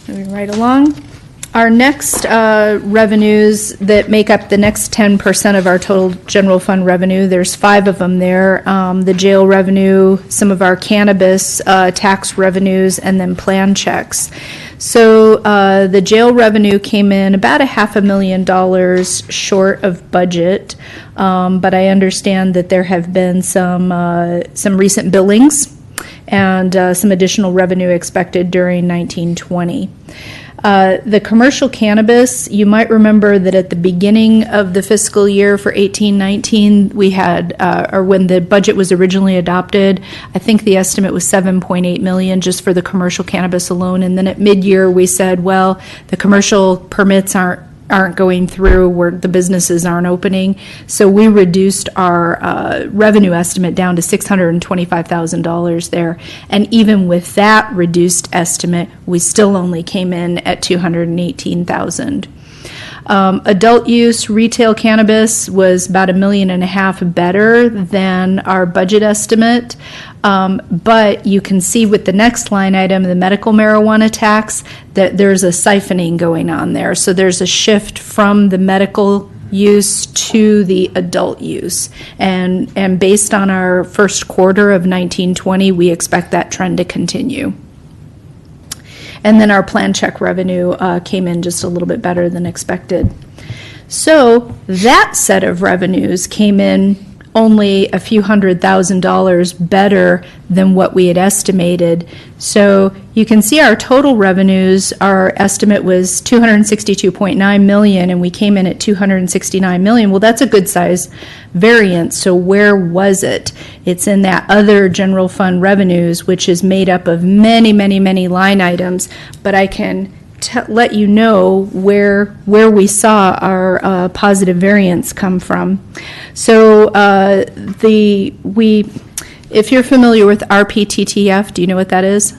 Moving right along. Our next revenues that make up the next 10% of our total general fund revenue, there's 5 of them there. The jail revenue, some of our cannabis tax revenues, and then plan checks. So the jail revenue came in about $500,000 short of budget, but I understand that there have been some recent billings and some additional revenue expected during 1920. The commercial cannabis, you might remember that at the beginning of the fiscal year for 18-19, we had, or when the budget was originally adopted, I think the estimate was $7.8 million just for the commercial cannabis alone. And then at mid-year, we said, well, the commercial permits aren't going through, where the businesses aren't opening. So we reduced our revenue estimate down to $625,000 there. And even with that reduced estimate, we still only came in at $218,000. Adult use retail cannabis was about $1.5 million better than our budget estimate. But you can see with the next line item, the medical marijuana tax, that there's a siphoning going on there. So there's a shift from the medical use to the adult use. And based on our first quarter of 1920, we expect that trend to continue. And then our plan check revenue came in just a little bit better than expected. So that set of revenues came in only a few $100,000 better than what we had estimated. So you can see our total revenues, our estimate was $262.9 million, and we came in at $269 million. Well, that's a good size variance. So where was it? It's in that other general fund revenues, which is made up of many, many, many line items. But I can let you know where we saw our positive variance come from. So if you're familiar with RPTTF, do you know what that is?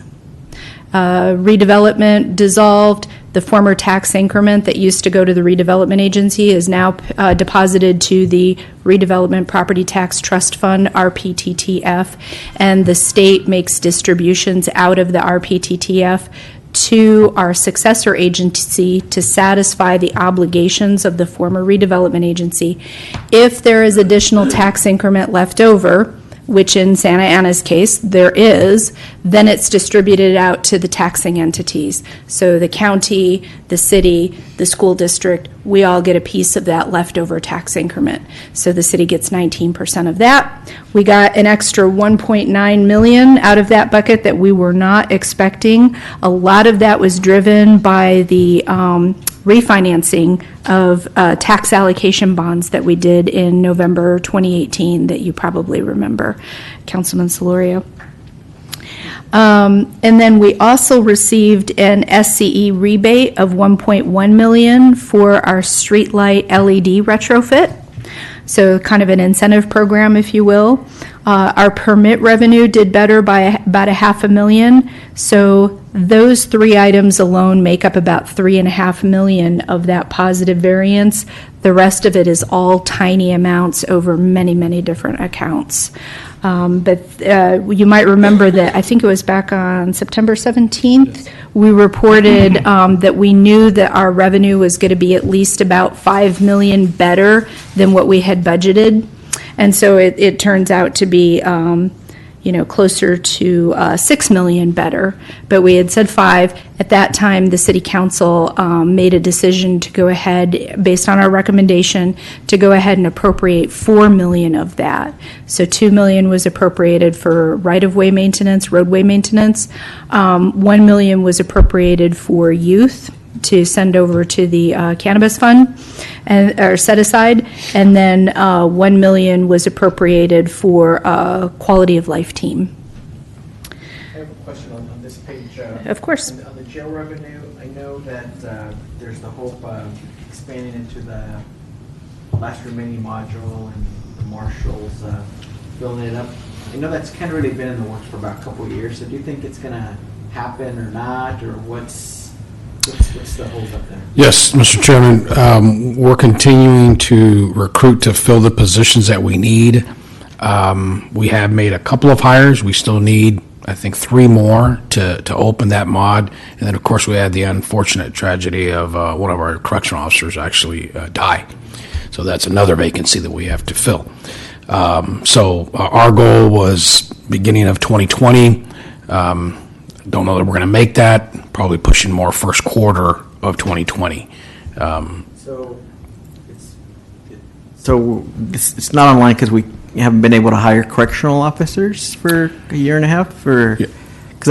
Redevelopment dissolved. The former tax increment that used to go to the redevelopment agency is now deposited to the Redevelopment Property Tax Trust Fund, RPTTF, and the state makes distributions out of the RPTTF to our successor agency to satisfy the obligations of the former redevelopment agency. If there is additional tax increment left over, which in Santa Ana's case there is, then it's distributed out to the taxing entities. So the county, the city, the school district, we all get a piece of that leftover tax increment. So the city gets 19% of that. We got an extra $1.9 million out of that bucket that we were not expecting. A lot of that was driven by the refinancing of tax allocation bonds that we did in November 2018 that you probably remember, Councilman Solorio. And then we also received an SCE rebate of $1.1 million for our streetlight LED retrofit. So kind of an incentive program, if you will. Our permit revenue did better by about $500,000. So those 3 items alone make up about $3.5 million of that positive variance. The rest of it is all tiny amounts over many, many different accounts. But you might remember that I think it was back on September 17th, we reported that we knew that our revenue was going to be at least about $5 million better than what we had budgeted. And so it turns out to be, closer to 6 million better, but we had said 5. At that time, the city council made a decision to go ahead, based on our recommendation, to go ahead and appropriate 4 million of that. So 2 million was appropriated for right-of-way maintenance, roadway maintenance. 1 million was appropriated for youth to send over to the cannabis fund or set aside, and then 1 million was appropriated for quality of life team. I have a question on this page. Of course. On the jail revenue, I know that there's the hope of expanding into the last remaining module and the marshals filling it up. I know that's kind of really been in the works for about a couple of years, so do you think it's going to happen or not, or what's the holdup there? Yes, Mr. Chairman, we're continuing to recruit to fill the positions that we need. We have made a couple of hires. We still need, I think, 3 more to open that mod. And then, of course, we had the unfortunate tragedy of one of our correctional officers actually die. So that's another vacancy that we have to fill. So our goal was beginning of 2020. Don't know that we're going to make that. Probably pushing more first quarter of 2020. So it's not online because we haven't been able to hire correctional officers for a year and a half, or because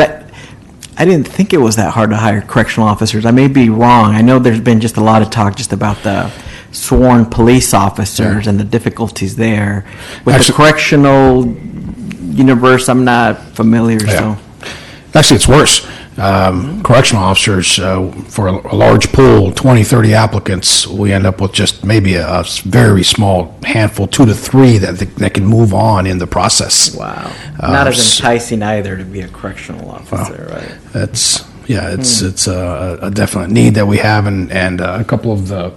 I didn't think it was that hard to hire correctional officers. I may be wrong. I know there's been just a lot of talk just about the sworn police officers and the difficulties there. With the correctional universe, I'm not familiar, so. Actually, it's worse. Correctional officers, for a large pool, 20, 30 applicants, we end up with just maybe a very small handful, 2 to 3 that can move on in the process. Wow. Not as enticing either to be a correctional officer, right? It's a definite need that we have, and a couple of the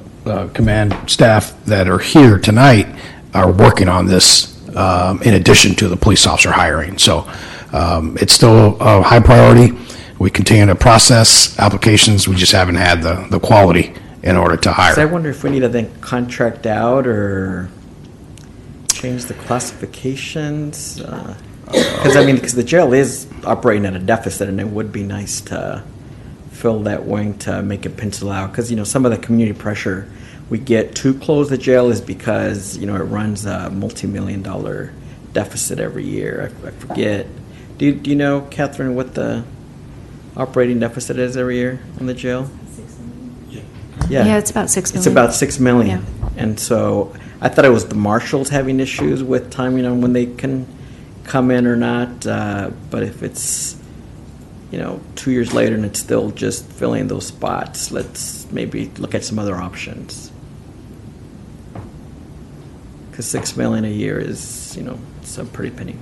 command staff that are here tonight are working on this in addition to the police officer hiring. So it's still a high priority. We continue to process applications. We just haven't had the quality in order to hire. So I wonder if we need to then contract out or change the classifications. Because the jail is operating at a deficit, and it would be nice to fill that wing to make it pencil out. Because some of the community pressure we get to close the jail is because it runs a multi-million-dollar deficit every year. I forget. Do you know, Catherine, what the operating deficit is every year on the jail? 6 million. Yeah, It's about 6 million. It's about 6 million. Yeah. And so I thought it was the marshals having issues with timing on when they can come in or not. But if it's 2 years later and it's still just filling those spots, let's maybe look at some other options. Because 6 million a year is it's a pretty penny.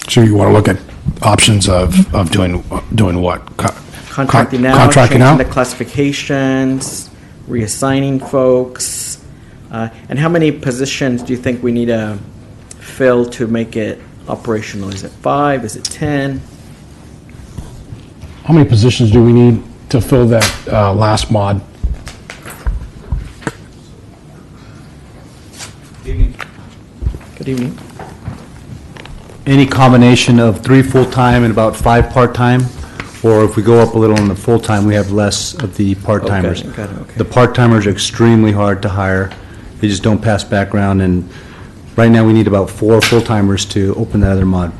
So you want to look at options of doing what? Contracting out, Contracting changing out? the classifications, reassigning folks. And how many positions do you think we need to fill to make it operational? Is it 5? Is it 10? How many positions do we need to fill that last mod? Good evening. Any combination of 3 full-time and about 5 part-time, or if we go up a little on the full-time, we have less of the part-timers. Okay, okay. The part-timers are extremely hard to hire. They just don't pass background, and right now we need about 4 full-timers to open that other mod.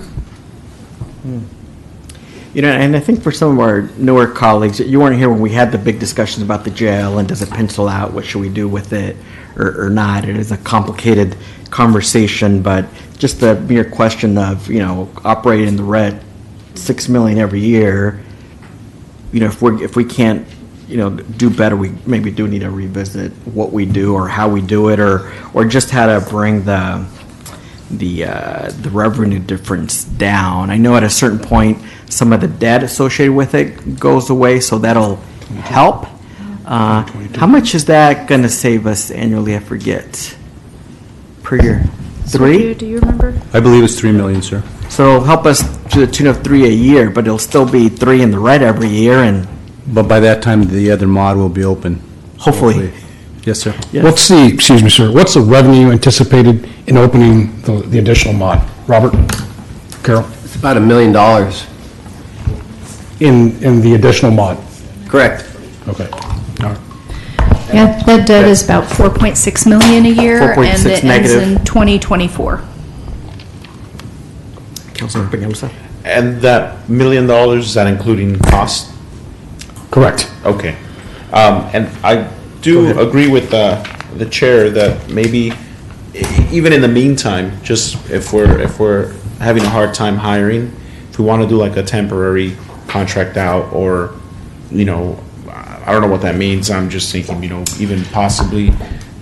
And I think for some of our newer colleagues, you weren't here when we had the big discussions about the jail and does it pencil out, what should we do with it or not. It is a complicated conversation, but just the mere question of, operating in the red, 6 million every year, if we can't, do better, we maybe do need to revisit what we do or how we do it, or just how to bring the revenue difference down. I know at a certain point, some of the debt associated with it goes away, so that'll help. How much is that going to save us annually? I forget. Per year? 3? Do you remember? I believe it's 3 million, sir. So it'll help us to the tune of 3 a year, but it'll still be 3 in the red every year, and But by that time, the other mod will be open. hopefully. Yes, sir. Yes. What's the, excuse me, sir, what's the revenue anticipated in opening the additional mod? Robert? Carol? It's about $1 million. In the additional mod? Correct. Okay. All right. Yeah, that debt is about 4.6 million a year, 4.6 and it ends negative. in 2024. Councilman Peñalosa? And that $1 million, is that including cost? Correct. Okay. And I do agree with the chair that maybe, even in the meantime, just if we're having a hard time hiring, if we want to do like a temporary contract out, or, you know, I don't know what that means, I'm just thinking, you know, even possibly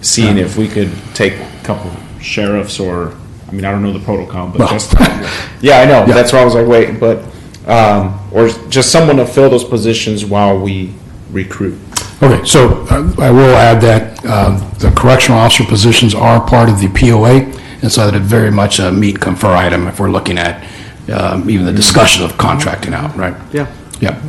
seeing if we could take a couple sheriffs, or, I mean, I don't know the protocol, but just, yeah, I know, that's why I was like, wait, but, or just someone to fill those positions while we recruit. Okay, so I will add that the correctional officer positions are part of the POA, and so that it very much a meet and confer item if we're looking at even the discussion of contracting out, right? Yeah. Yeah.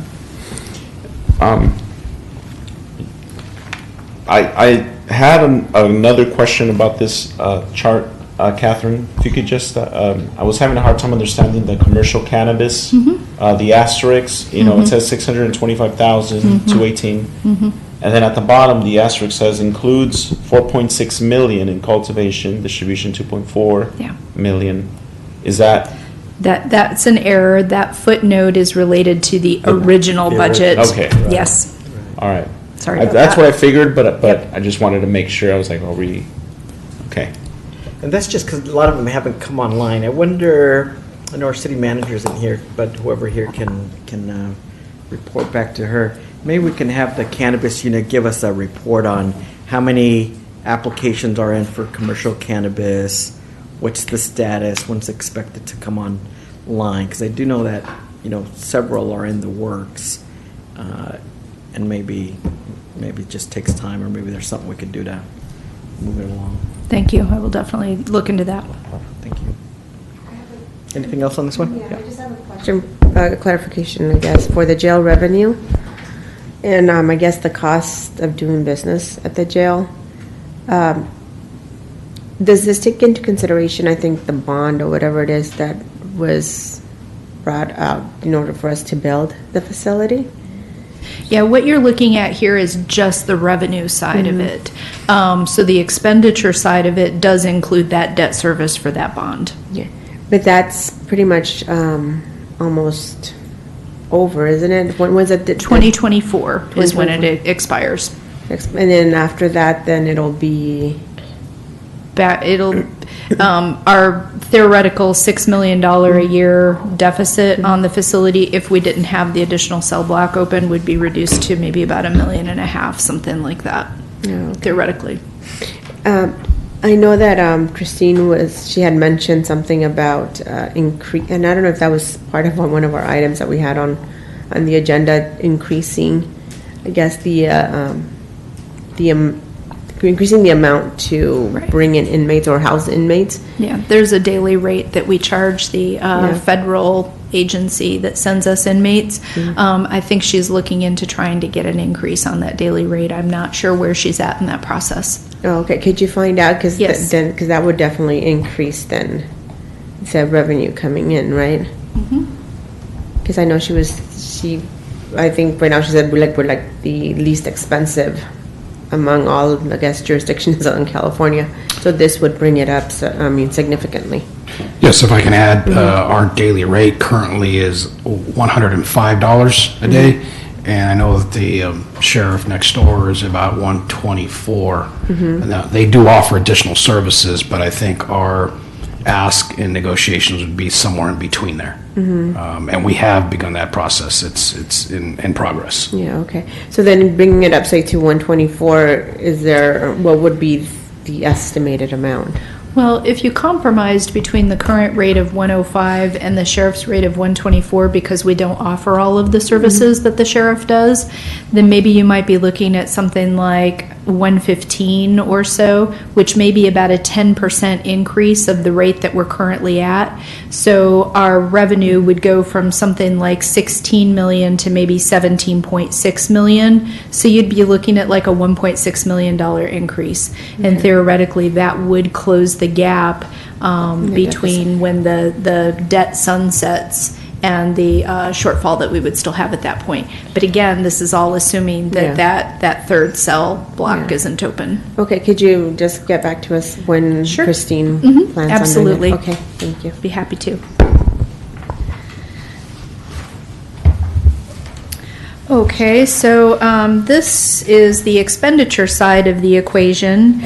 I had another question about this chart, Catherine. If you could just, I was having a hard time understanding the commercial cannabis, the asterisks. You know, it says 625,000, 218, and then at the bottom the asterisk says includes 4.6 million in cultivation, distribution 2.4 million. Is that? That's an error. That footnote is related to the original budget. Okay. Yes. All right. Sorry about that's that. what I figured, but I just wanted to make sure. I was like, oh, really? Okay. And that's just because a lot of them haven't come online. I wonder, I know our city manager isn't here, but whoever here can report back to her. Maybe we can have the cannabis unit give us a report on how many applications are in for commercial cannabis, what's the status, when's expected to come online. Because I do know that, you know, several are in the works, and maybe it just takes time, or maybe there's something we could do to move it along. Thank you. I will definitely look into that. Thank you. Anything else on this one? Yeah, I just have a question, clarification, I guess, for the jail revenue, and I guess the cost of doing business at the jail. Does this take into consideration, I think, the bond or whatever it is that was brought out in order for us to build the facility? Yeah, what you're looking at here is just the revenue side of it. So the expenditure side of it does include that debt service for that bond. Yeah, but that's pretty much almost over, isn't it? When was it? 2024 is when it expires. And then after that, then it'll be... Our theoretical $6 million a year deficit on the facility, if we didn't have the additional cell block open, would be reduced to maybe about $1.5 million, something like that, theoretically. I know that Christine she had mentioned something about increase, and I don't know if that was part of one of our items that we had on the agenda, increasing, I guess, increasing the amount to bring in inmates or house inmates. Yeah, there's a daily rate that we charge the federal agency that sends us inmates. I think she's looking into trying to get an increase on that daily rate. I'm not sure where she's at in that process. Oh, okay, could you find out? Because Yes. because that would definitely increase then the revenue coming in, right? Because I know I think right now she said we're like the least expensive among all, I guess, jurisdictions in California. So this would bring it up, significantly. Yes, if I can add, our daily rate currently is $105 a day, and I know that the sheriff next door is about $124. Now, they do offer additional services, but I think our ask in negotiations would be somewhere in between there. And we have begun that process. It's in progress. Yeah, okay. So then bringing it up, say, to 124, what would be the estimated amount? Well, if you compromised between the current rate of 105 and the sheriff's rate of 124 because we don't offer all of the services that the sheriff does, then maybe you might be looking at something like 115 or so, which may be about a 10% increase of the rate that we're currently at. So our revenue would go from something like 16 million to maybe 17.6 million. So you'd be looking at like a $1.6 million increase. And theoretically, that would close the gap between when the debt sunsets and the shortfall that we would still have at that point. But again, this is all assuming that that third cell block isn't open. Okay, could you just get back to us when Christine plans on doing it? Absolutely. Okay, thank you. Be happy to. Okay, so this is the expenditure side of the equation.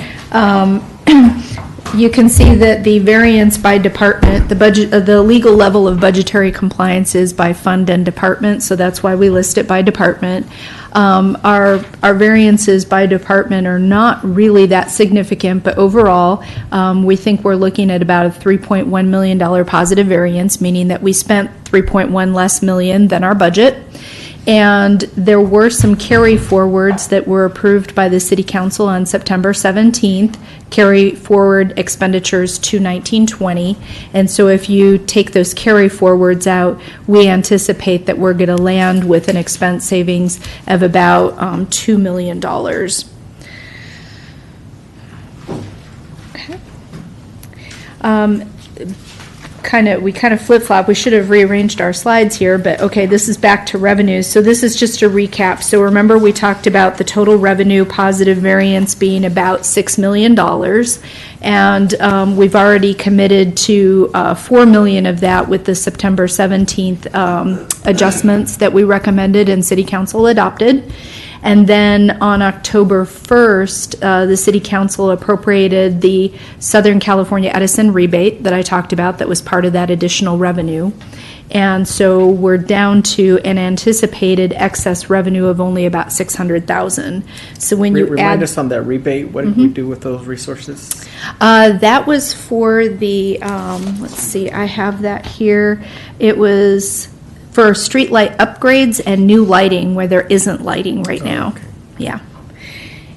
You can see that the variance by department, the legal level of budgetary compliance is by fund and department, so that's why we list it by department. Our variances by department are not really that significant, but overall, we think we're looking at about a $3.1 million positive variance, meaning that we spent 3.1 less million than our budget. And there were some carry forwards that were approved by the City Council on September 17th, carry forward expenditures to 1920. And so if you take those carry forwards out, we anticipate that we're going to land with an expense savings of about $2 million. Okay. We kind of flip-flop. We should have rearranged our slides here, but okay, this is back to revenues. So this is just a recap. So remember, we talked about the total revenue positive variance being about $6 million, and we've already committed to $4 million of that with the September 17th adjustments that we recommended and City Council adopted. And then on October 1st, the City Council appropriated the Southern California Edison rebate that I talked about that was part of that additional revenue. And so we're down to an anticipated excess revenue of only about $600,000. So when you Remind add... us on that rebate, what did we do with those resources? That was for the, let's see, I have that here. It was for street light upgrades and new lighting where there isn't lighting right now. Okay. Yeah.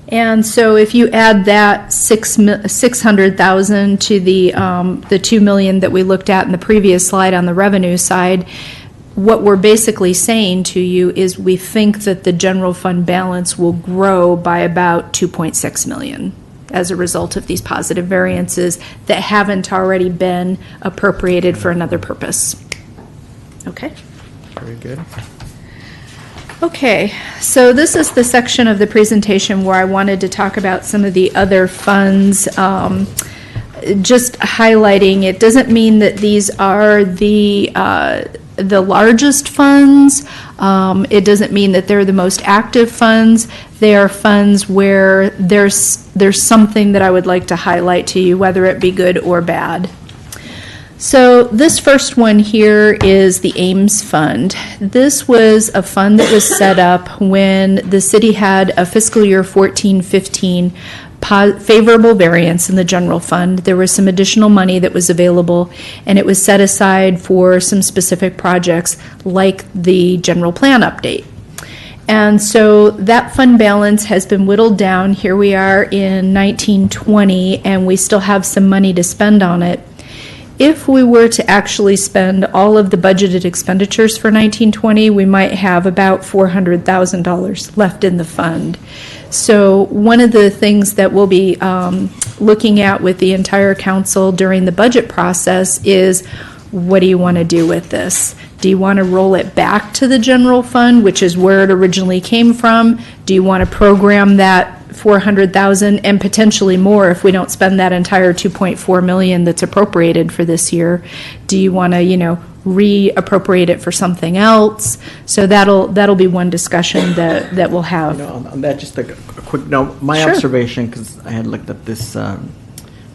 And so if you add that $600,000 to the $2 million that we looked at in the previous slide on the revenue side, what we're basically saying to you is we think that the general fund balance will grow by about $2.6 million as a result of these positive variances that haven't already been appropriated for another purpose. Okay? Very good. Okay, so this is the section of the presentation where I wanted to talk about some of the other funds, just highlighting. It doesn't mean that these are the largest funds. It doesn't mean that they're the most active funds. They are funds where there's something that I would like to highlight to you, whether it be good or bad. So this first one here is the Ames Fund. This was a fund that was set up when the city had a fiscal year 14-15 favorable variance in the general fund. There was some additional money that was available, and it was set aside for some specific projects like the general plan update. And so that fund balance has been whittled down. Here we are in 1920, and we still have some money to spend on it. If we were to actually spend all of the budgeted expenditures for 1920, we might have about $400,000 left in the fund. So one of the things that we'll be looking at with the entire council during the budget process is, what do you want to do with this? Do you want to roll it back to the general fund, which is where it originally came from? Do you want to program that $400,000 and potentially more if we don't spend that entire $2.4 million that's appropriated for this year? Do you want to, reappropriate it for something else? So that'll be one discussion that we'll have. On that, just a quick note. My Sure. observation, because I had looked at this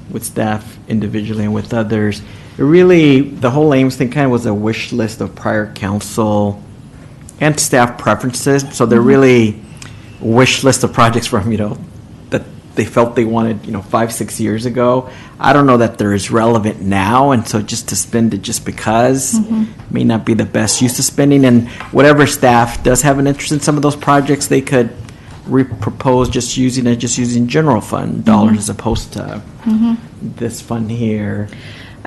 with staff individually and with others, the whole Ames thing kind of was a wish list of prior council and staff preferences. So they're really wish list of projects from, that they felt they wanted, 5-6 years ago. I don't know that they're as relevant now, and so just to spend it just because may not be the best use of spending. And whatever staff does have an interest in some of those projects, they could we proposed just using general fund dollars as opposed to this fund here.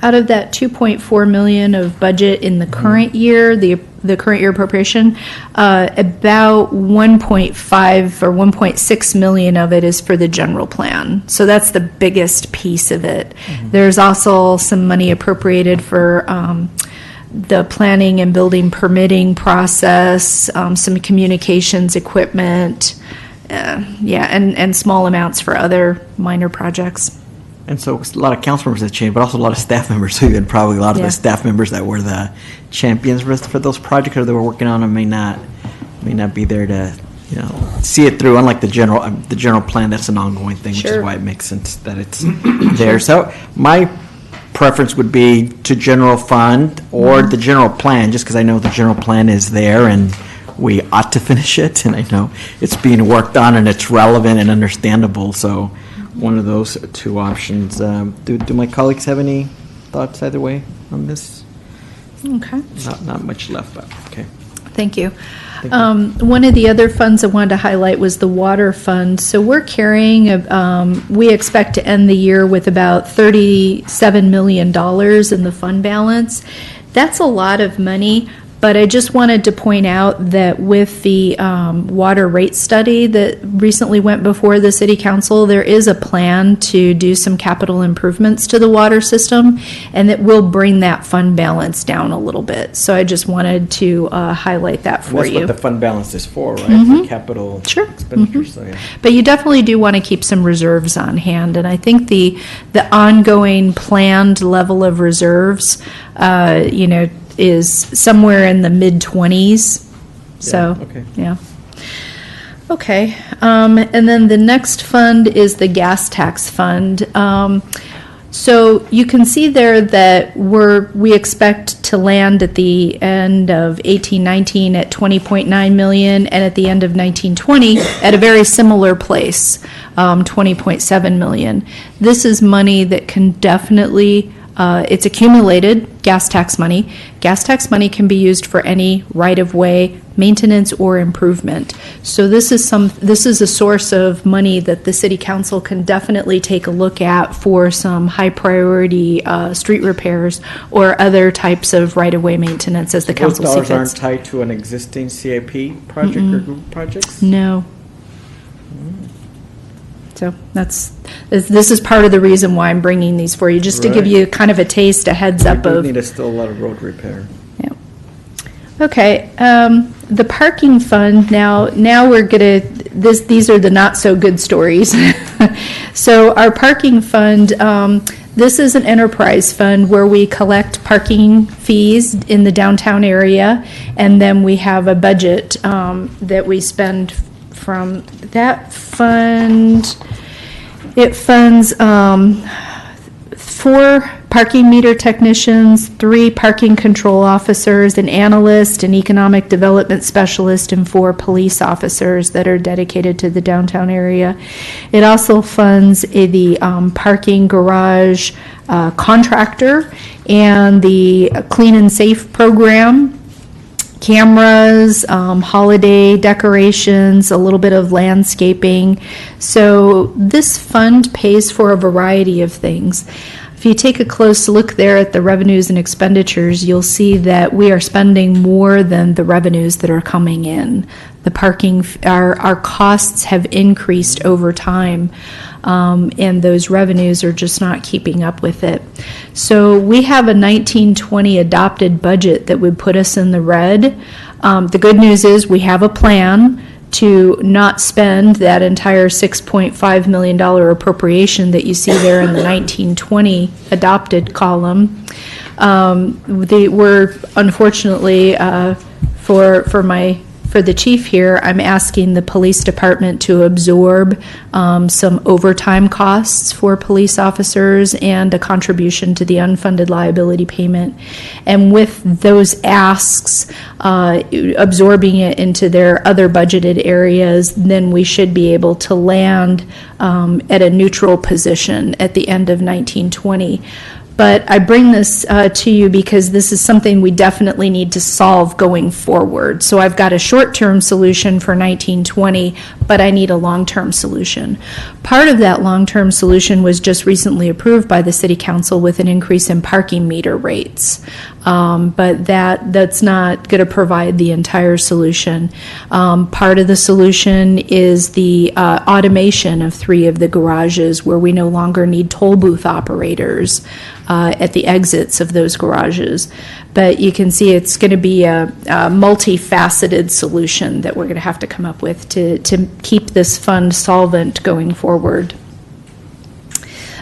Out of that 2.4 million of budget in the current year, the current year appropriation, about 1.5 or 1.6 million of it is for the general plan. So that's the biggest piece of it. There's also some money appropriated for the planning and building permitting process, some communications equipment, and small amounts for other minor projects. And so a lot of council members have changed, but also a lot of staff members too, and probably a lot of Yeah. the staff members that were the champions for those projects or they were working on them may not be there to, see it through. Unlike the general plan, that's an ongoing thing, which Sure. is why it makes sense that it's there. So my preference would be to general fund or the general plan, just because I know the general plan is there and we ought to finish it, and I know it's being worked on and it's relevant and understandable, so one of those two options. Do my colleagues have any thoughts either way on this? Okay. Not much left, but, okay. Thank you. One of the other funds I wanted to highlight was the water fund. So we're carrying, we expect to end the year with about $37 million in the fund balance. That's a lot of money, but I just wanted to point out that with the water rate study that recently went before the city council, there is a plan to do some capital improvements to the water system, and that will bring that fund balance down a little bit. So I just wanted to highlight that for That's you. what the fund balance is for, right? For capital Sure. expenditures, so yeah. But you definitely do want to keep some reserves on hand, and I think the ongoing planned level of reserves, is somewhere in the mid-20s. So, Yeah, okay. yeah. Okay, and then the next fund is the gas tax fund. So you can see there that we expect to land at the end of 18-19 at 20.9 million, and at the end of 19-20 at a very similar place, 20.7 million. This is money that can definitely, it's accumulated gas tax money. Gas tax money can be used for any right-of-way maintenance or improvement. So this is a source of money that the city council can definitely take a look at for some high-priority street repairs or other types of right-of-way maintenance as the Those council sees dollars fit. aren't tied to an existing CIP project or group of projects? No. So this is part of the reason why I'm bringing these for you, just to give Right. you kind of a taste, a heads up We do of. need still a lot of road repair. Yeah. Okay, the parking fund, now we're gonna, these are the not-so-good stories. So our parking fund, this is an enterprise fund where we collect parking fees in the downtown area, and then we have a budget that we spend from that fund. It funds 4 parking meter technicians, 3 parking control officers, an analyst, an economic development specialist, and 4 police officers that are dedicated to the downtown area. It also funds the parking garage contractor and the Clean and Safe program, cameras, holiday decorations, a little bit of landscaping. So this fund pays for a variety of things. If you take a close look there at the revenues and expenditures, you'll see that we are spending more than the revenues that are coming in. The parking, our costs have increased over time, and those revenues are just not keeping up with it. So we have a 19-20 adopted budget that would put us in the red. The good news is we have a plan to not spend that entire $6.5 million appropriation that you see there in the 19-20 adopted column. We're unfortunately, for the chief here, I'm asking the police department to absorb some overtime costs for police officers and a contribution to the unfunded liability payment. And with those asks, absorbing it into their other budgeted areas, then we should be able to land at a neutral position at the end of 19-20. But I bring this to you because this is something we definitely need to solve going forward. So I've got a short-term solution for 19-20, but I need a long-term solution. Part of that long-term solution was just recently approved by the City Council with an increase in parking meter rates. But that's not going to provide the entire solution. Part of the solution is the automation of 3 of the garages where we no longer need toll booth operators at the exits of those garages. But you can see it's going to be a multifaceted solution that we're going to have to come up with to keep this fund solvent going forward.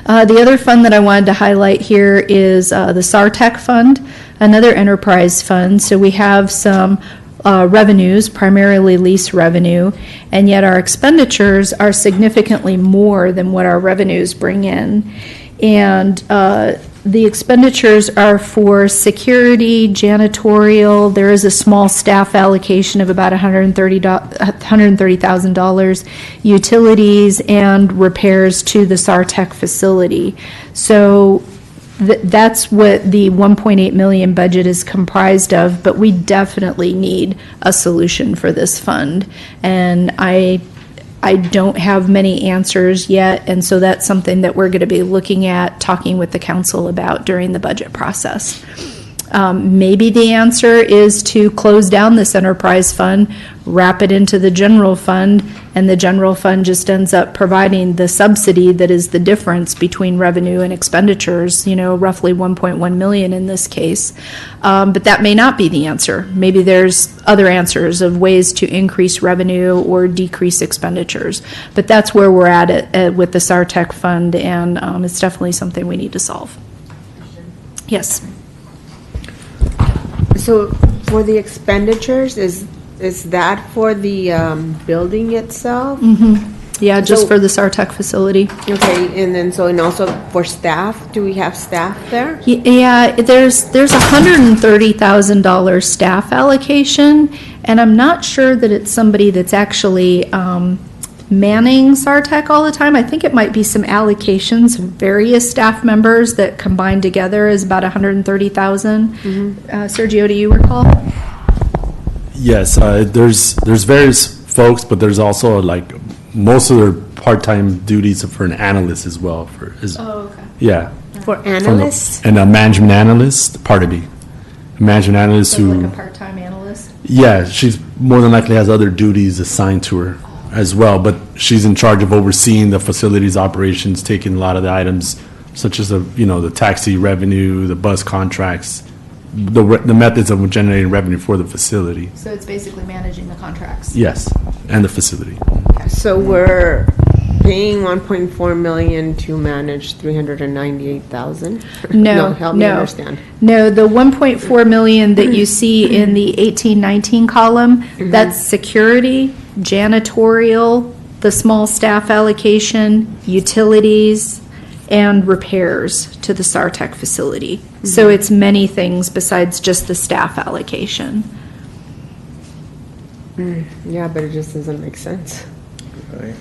The other fund that I wanted to highlight here is the Sartaq Fund, another enterprise fund. So we have some revenues, primarily lease revenue, and yet our expenditures are significantly more than what our revenues bring in. And the expenditures are for security, janitorial. There is a small staff allocation of about $130,000, utilities, and repairs to the Sartaq facility. So that's what the 1.8 million budget is comprised of, but we definitely need a solution for this fund. And I don't have many answers yet, and so that's something that we're going to be looking at, talking with the council about during the budget process. Maybe the answer is to close down this enterprise fund, wrap it into the general fund, and the general fund just ends up providing the subsidy that is the difference between revenue and expenditures, roughly 1.1 million in this case. But that may not be the answer. Maybe there's other answers of ways to increase revenue or decrease expenditures. But that's where we're at with the Sartaq Fund, and it's definitely something we need to solve. Yes. So for the expenditures, is that for the building itself? Yeah, just So- for the Sartaq facility. Okay, and also for staff, do we have staff there? Yeah, there's $130,000 staff allocation, and I'm not sure that it's somebody that's actually manning Sartaq all the time. I think it might be some allocations of various staff members that combined together is about 130,000. Sergio, do you recall? Yes, there's various folks, but there's also like most of their part-time duties are for an analyst as well. Okay. Yeah. For from the- analysts? And a management analyst, pardon me. A management analyst So who, like a part-time analyst? yeah, she's more than likely has other duties assigned to her as well, but she's in charge of overseeing the facilities operations, taking a lot of the items such as the taxi revenue, the bus contracts, the methods of generating revenue for the facility. So it's basically managing the contracts. Yes, and the facility. So we're paying 1.4 million to manage 398,000? No, help me no. understand. No, the 1.4 million that you see in the 1819 column, that's security, janitorial, the small staff allocation, utilities, and repairs to the Sartaq facility. So it's many things besides just the staff allocation. Yeah, but it just doesn't make sense. Right.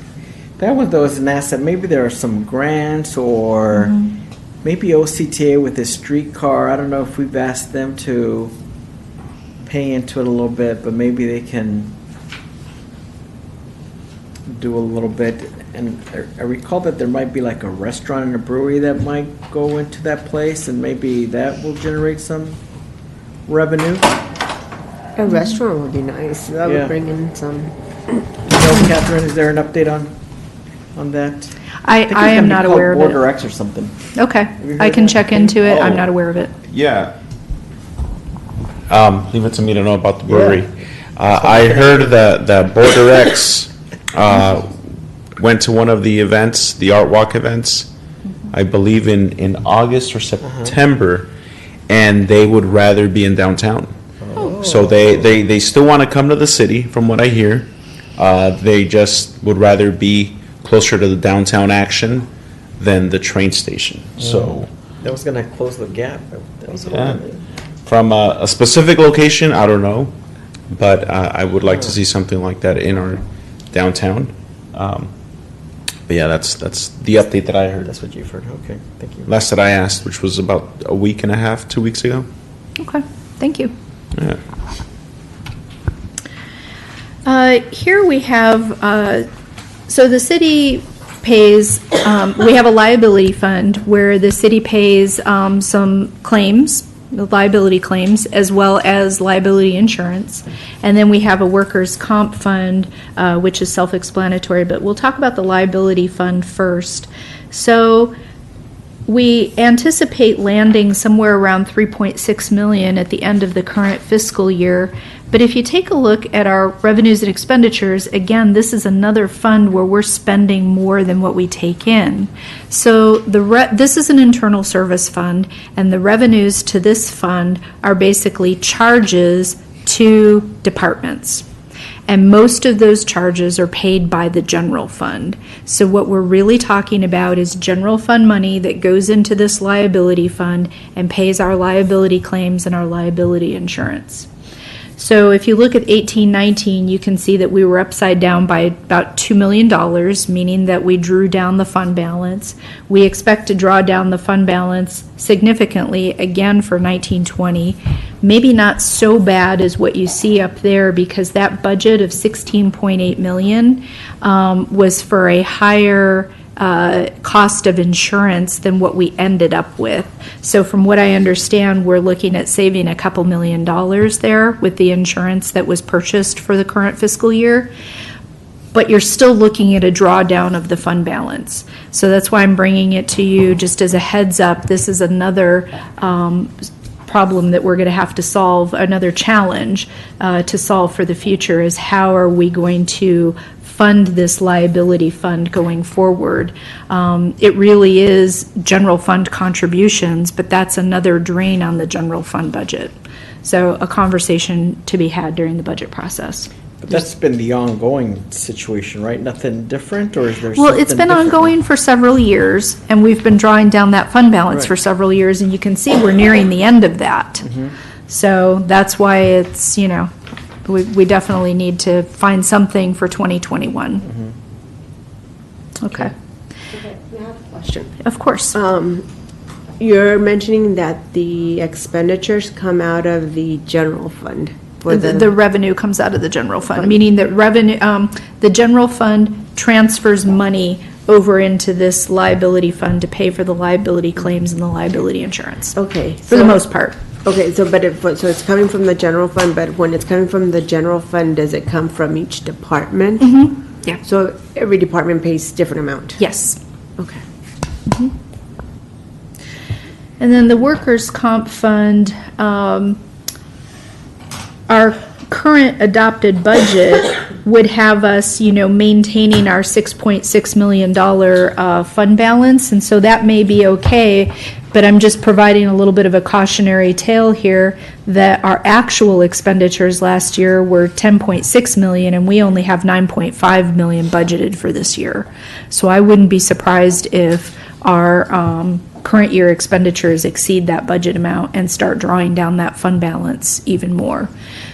That one, though, is an asset. Maybe there are some grants or maybe OCTA with this streetcar. I don't know if we've asked them to pay into it a little bit, but maybe they can do a little bit. And I recall that there might be like a restaurant and a brewery that might go into that place, and maybe that will generate some revenue. A restaurant would be nice. That Yeah. would bring in some. Catherine, is there an update on that? I think it's am gonna be not called aware of Border it. X or something. Okay, you I heard can that? check into it. I'm Oh. not aware of it. Yeah. Leave it to me to know about the brewery. I heard that Border X went to one of the events, the Art Walk events, I believe in August or September, and they would rather be in downtown. So they still want to come to the city, from what I hear. They just would rather be closer to the downtown action than the train station. So That was gonna close the gap. That was yeah. From a specific location, I don't know, but I would like to see something like that in our downtown. But yeah, that's the update that I heard. That's what you've heard. Okay, thank you. Last that I asked, which was about a week and a half, 2 weeks ago. Okay, thank you. Yeah. Here we have, so the city pays, we have a liability fund where the city pays some claims, liability claims, as well as liability insurance. And then we have a workers' comp fund, which is self-explanatory, but we'll talk about the liability fund first. So we anticipate landing somewhere around 3.6 million at the end of the current fiscal year. But if you take a look at our revenues and expenditures, again, this is another fund where we're spending more than what we take in. So this is an internal service fund, and the revenues to this fund are basically charges to departments. And most of those charges are paid by the general fund. So what we're really talking about is general fund money that goes into this liability fund and pays our liability claims and our liability insurance. So if you look at 18-19, you can see that we were upside down by about $2 million, meaning that we drew down the fund balance. We expect to draw down the fund balance significantly again for 19-20. Maybe not so bad as what you see up there, because that budget of 16.8 million was for a higher cost of insurance than what we ended up with. So from what I understand, we're looking at saving a couple $1 million there with the insurance that was purchased for the current fiscal year. But you're still looking at a drawdown of the fund balance. So that's why I'm bringing it to you just as a heads up. This is another problem that we're going to have to solve, another challenge to solve for the future, is how are we going to fund this liability fund going forward. It really is general fund contributions, but that's another drain on the general fund budget. So a conversation to be had during the budget process. But that's been the ongoing situation, right? Nothing different, or is there Well, something it's been different? ongoing for several years, and we've been drawing down that fund balance Right. for several years, and you can see we're nearing the end of that. So that's why it's, we definitely need to find something for 2021. Okay, I have a question. of course. You're mentioning that the expenditures come out of the general fund for The revenue comes out of the general fund, meaning that revenue, the general fund transfers money over into this liability fund to pay for the liability claims and the liability insurance, Okay. for the most part. Okay, so so it's coming from the general fund, but when it's coming from the general fund, does it come from each department? Yeah. So every department pays different amount? Yes. Okay. And then the workers' comp fund, our current adopted budget would have us, maintaining our $6.6 million fund balance, and so that may be okay, but I'm just providing a little bit of a cautionary tale here that our actual expenditures last year were 10.6 million, and we only have 9.5 million budgeted for this year. So I wouldn't be surprised if our current year expenditures exceed that budget amount and start drawing down that fund balance even more.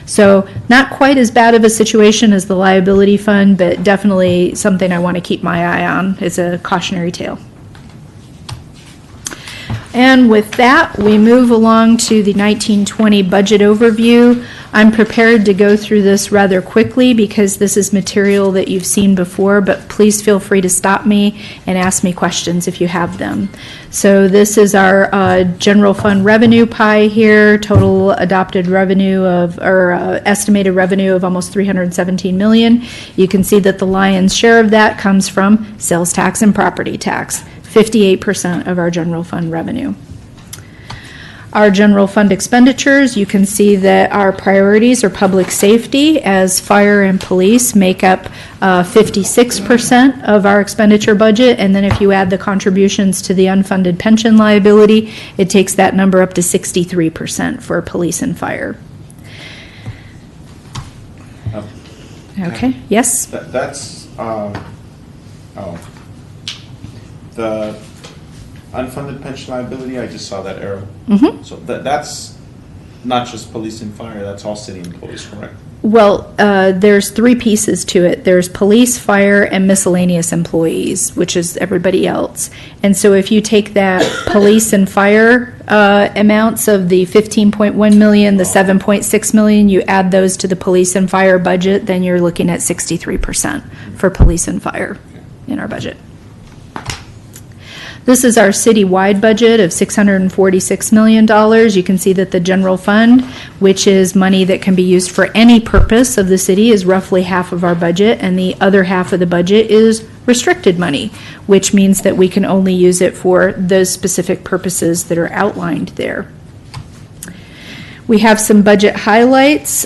So not quite as bad of a situation as the liability fund, but definitely something I want to keep my eye on. It's a cautionary tale. And with that, we move along to the 1920 budget overview. I'm prepared to go through this rather quickly because this is material that you've seen before, but please feel free to stop me and ask me questions if you have them. So this is our general fund revenue pie here, total adopted revenue estimated revenue of almost 317 million. You can see that the lion's share of that comes from sales tax and property tax. 58% of our general fund revenue. Our general fund expenditures, you can see that our priorities are public safety, as fire and police make up 56% of our expenditure budget, and then if you add the contributions to the unfunded pension liability, it takes that number up to 63% for police and fire. Okay, yes? That's, the unfunded pension liability, I just saw that arrow. So that's not just police and fire, that's all city employees, correct? Well, there's three pieces to it. There's police, fire, and miscellaneous employees, which is everybody else. And so if you take that police and fire amounts of the 15.1 million, the 7.6 million, you add those to the police and fire budget, then you're looking at 63% for police and fire in our budget. This is our citywide budget of $646 million. You can see that the general fund, which is money that can be used for any purpose of the city, is roughly half of our budget, and the other half of the budget is restricted money, which means that we can only use it for those specific purposes that are outlined there. We have some budget highlights.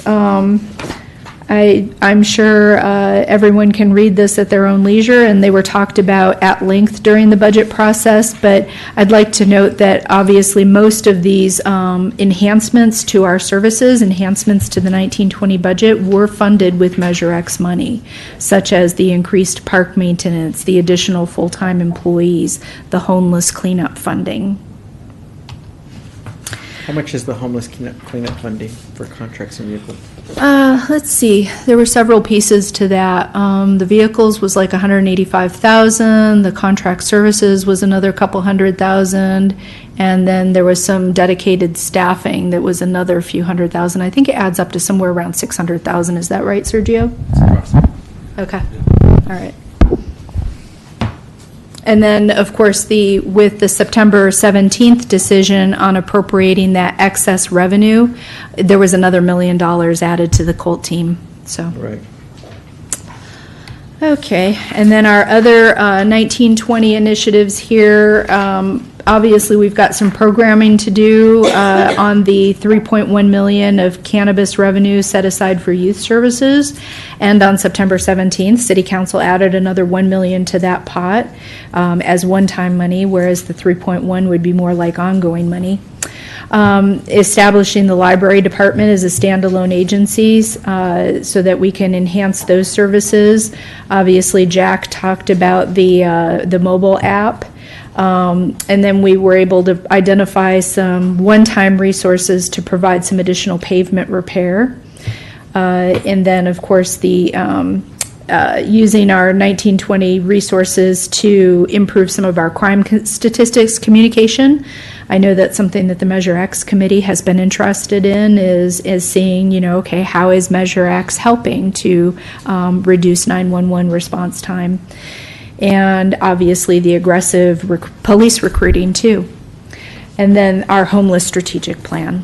I'm sure everyone can read this at their own leisure, and they were talked about at length during the budget process, but I'd like to note that obviously most of these enhancements to our services, enhancements to the 1920 budget, were funded with Measure X money, such as the increased park maintenance, the additional full-time employees, the homeless cleanup funding. How much is the homeless cleanup funding for contracts and vehicles? Let's see, there were several pieces to that. The vehicles was like 185,000, the contract services was another couple $100,000, and then there was some dedicated staffing that was another few $100,000. I think it adds up to somewhere around 600,000. Is that right, Sergio? Okay, all right. And then, of course, with the September 17th decision on appropriating that excess revenue, there was another $1 million added to the COLT team, so. Right. Okay, and then our other 1920 initiatives here, obviously we've got some programming to do on the 3.1 million of cannabis revenue set aside for youth services. And on September 17th, City Council added another 1 million to that pot as one-time money, whereas the 3.1 would be more like ongoing money. Establishing the library department as a standalone agency so that we can enhance those services. Obviously, Jack talked about the mobile app. And then we were able to identify some one-time resources to provide some additional pavement repair. And then, of course, the using our 1920 resources to improve some of our crime statistics communication. I know that's something that the Measure X committee has been interested in, is seeing, okay, how is Measure X helping to reduce 911 response time? And obviously the aggressive police recruiting too. And then our homeless strategic plan.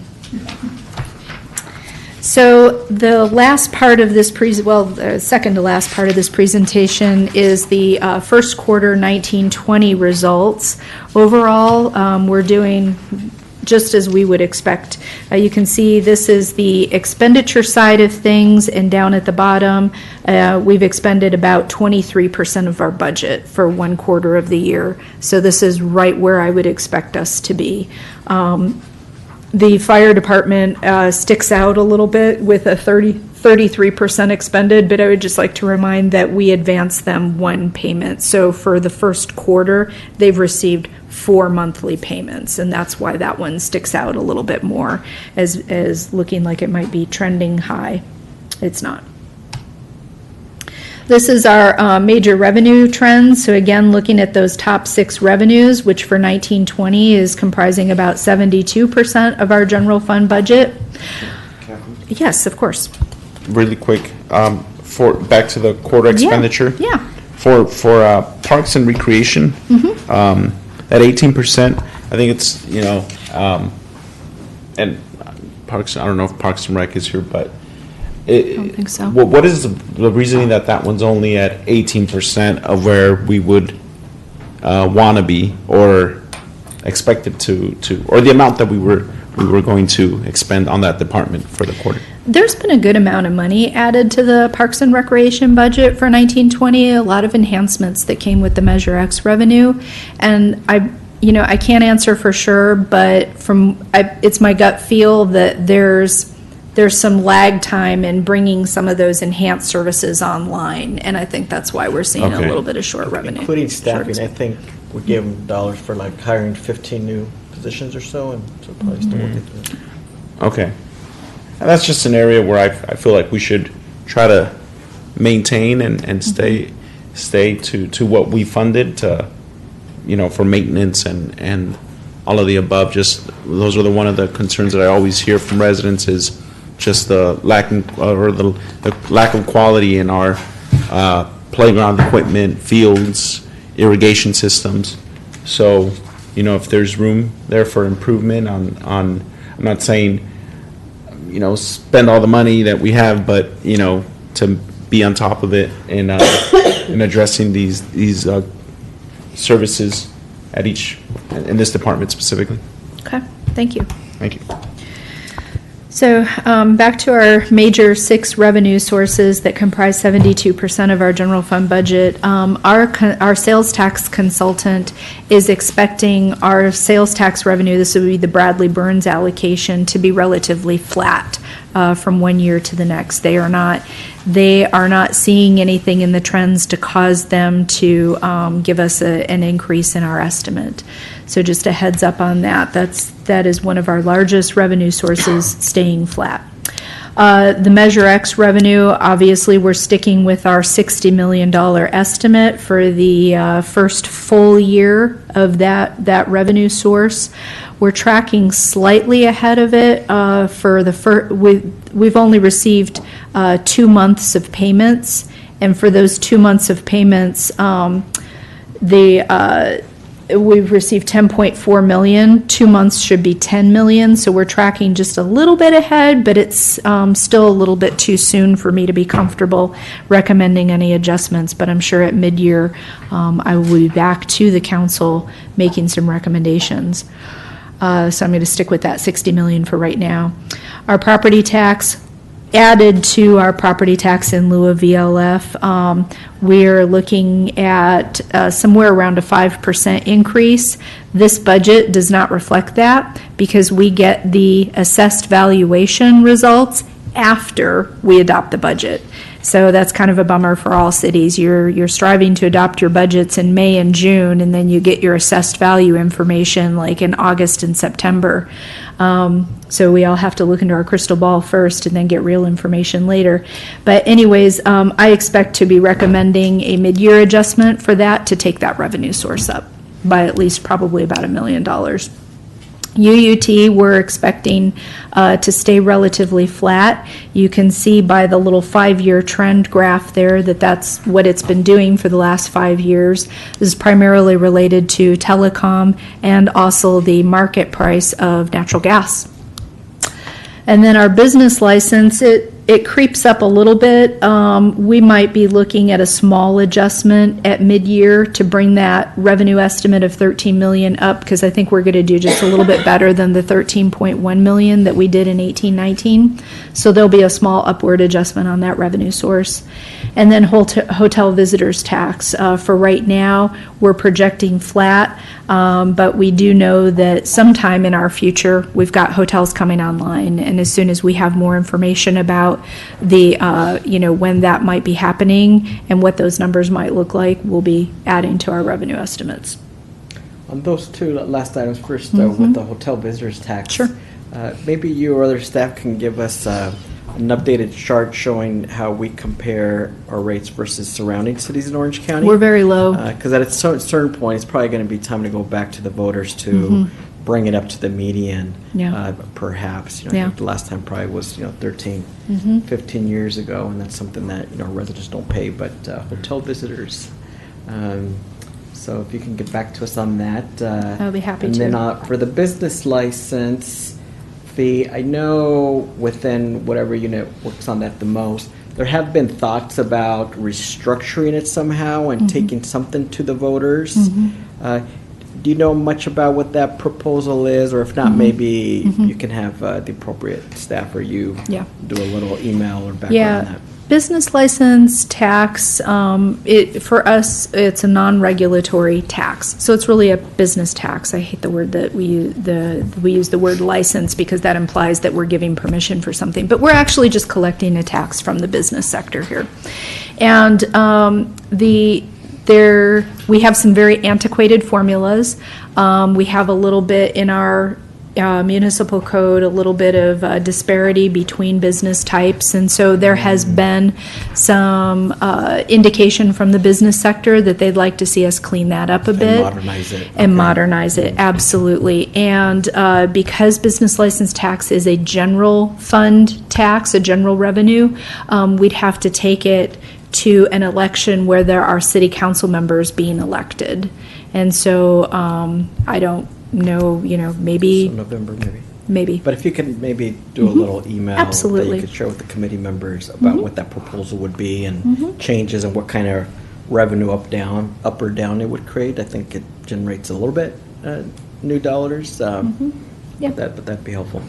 So the last part of this second to last part of this presentation is the first quarter 1920 results. Overall, we're doing just as we would expect. You can see this is the expenditure side of things, and down at the bottom, we've expended about 23% of our budget for one quarter of the year. So this is right where I would expect us to be. The fire department sticks out a little bit with a 33% expended, but I would just like to remind that we advanced them one payment. So for the first quarter, they've received 4 monthly payments, and that's why that one sticks out a little bit more as looking like it might be trending high. It's not. This is our major revenue trends. So again, looking at those top 6 revenues, which for 1920 is comprising about 72% of our general fund budget. Catherine? Yes, of course. Really quick, back to the quarter expenditure. Yeah. For parks and recreation, at 18%, I think it's, and parks, I don't know if Parks and Rec is here, but I don't think so. What is the reasoning that one's only at 18% of where we would want to be, or expected to, or the amount that we were going to expend on that department for the quarter? There's been a good amount of money added to the Parks and Recreation budget for 1920, a lot of enhancements that came with the Measure X revenue. And I can't answer for sure, but it's my gut feel that there's some lag time in bringing some of those enhanced services online, and I think that's why we're seeing a little bit of short revenue. Including staffing, I think we gave them dollars for like hiring 15 new positions or so, and so probably still working through it. Okay. And that's just an area where I feel like we should try to maintain and stay to what we funded to, for maintenance and all of the above. Just those are one of the concerns that I always hear from residents is just the lack of quality in our playground equipment, fields, irrigation systems. So, if there's room there for improvement on I'm not saying, spend all the money that we have, but, to be on top of it and in addressing these services at in this department specifically. Okay, thank you. Thank you. So back to our major 6 revenue sources that comprise 72% of our general fund budget. Our sales tax consultant is expecting our sales tax revenue, this would be the Bradley Burns allocation, to be relatively flat from one year to the next. They are not seeing anything in the trends to cause them to give us an increase in our estimate. So just a heads up on that. That is one of our largest revenue sources, staying flat. The Measure X revenue, obviously, we're sticking with our $60 million estimate for the first full year of that revenue source. We're tracking slightly ahead of it for the first. We've only received 2 months of payments, and for those 2 months of payments, we've received 10.4 million. 2 months should be 10 million, so we're tracking just a little bit ahead, but it's still a little bit too soon for me to be comfortable recommending any adjustments, but I'm sure at mid-year I will be back to the council making some recommendations. So I'm going to stick with that 60 million for right now. Our property tax, added to our property tax in lieu of VLF, we're looking at somewhere around a 5% increase. This budget does not reflect that because we get the assessed valuation results after we adopt the budget. So that's kind of a bummer for all cities. You're striving to adopt your budgets in May and June, and then you get your assessed value information like in August and September. So we all have to look into our crystal ball first and then get real information later. But anyways, I expect to be recommending a mid-year adjustment for that to take that revenue source up by at least probably about $1 million. UUT, we're expecting to stay relatively flat. You can see by the little 5-year trend graph there that that's what it's been doing for the last 5 years. This is primarily related to telecom and also the market price of natural gas. And then our business license, it creeps up a little bit. We might be looking at a small adjustment at mid-year to bring that revenue estimate of 13 million up, because I think we're going to do just a little bit better than the 13.1 million that we did in 18-19. So there'll be a small upward adjustment on that revenue source. And then hotel visitors tax. For right now, we're projecting flat, but we do know that sometime in our future, we've got hotels coming online, and as soon as we have more information about the, when that might be happening and what those numbers might look like, we'll be adding to our revenue estimates. On those two last items first, with the hotel visitors tax. Sure. Maybe you or other staff can give us an updated chart showing how we compare our rates versus surrounding cities in Orange County. We're very low. Because at a certain point, it's probably going to be time to go back to the voters to bring it up to the median. Yeah. Perhaps. I Yeah. think the last time probably was 13, 15 years ago, and that's something that residents don't pay, but hotel visitors. So if you can get back to us on that. I'll be happy and to. And then for the business license fee, I know within whatever unit works on that the most, there have been thoughts about restructuring it somehow and taking something to the voters. Do you know much about what that proposal is? Or if not, maybe you can have the appropriate staff or you do a little email or background on that. Business license tax, for us, it's a non-regulatory tax. So it's really a business tax. I hate the word that we use the word license because that implies that we're giving permission for something. But we're actually just collecting a tax from the business sector here. And we have some very antiquated formulas. We have a little bit in our municipal code, a little bit of disparity between business types. And so there has been some indication from the business sector that they'd like to see us clean that up a bit. modernize it. And Okay. modernize it, absolutely. And because business license tax is a general fund tax, a general revenue, we'd have to take it to an election where there are city council members being elected. And so I don't know, So maybe, November, maybe. maybe. But if you can maybe do a little email. Absolutely. That you could share with the committee members about what that proposal would be and changes and what kind of revenue up or down it would create. I think it generates a little bit new dollars. Yeah. But that'd be helpful.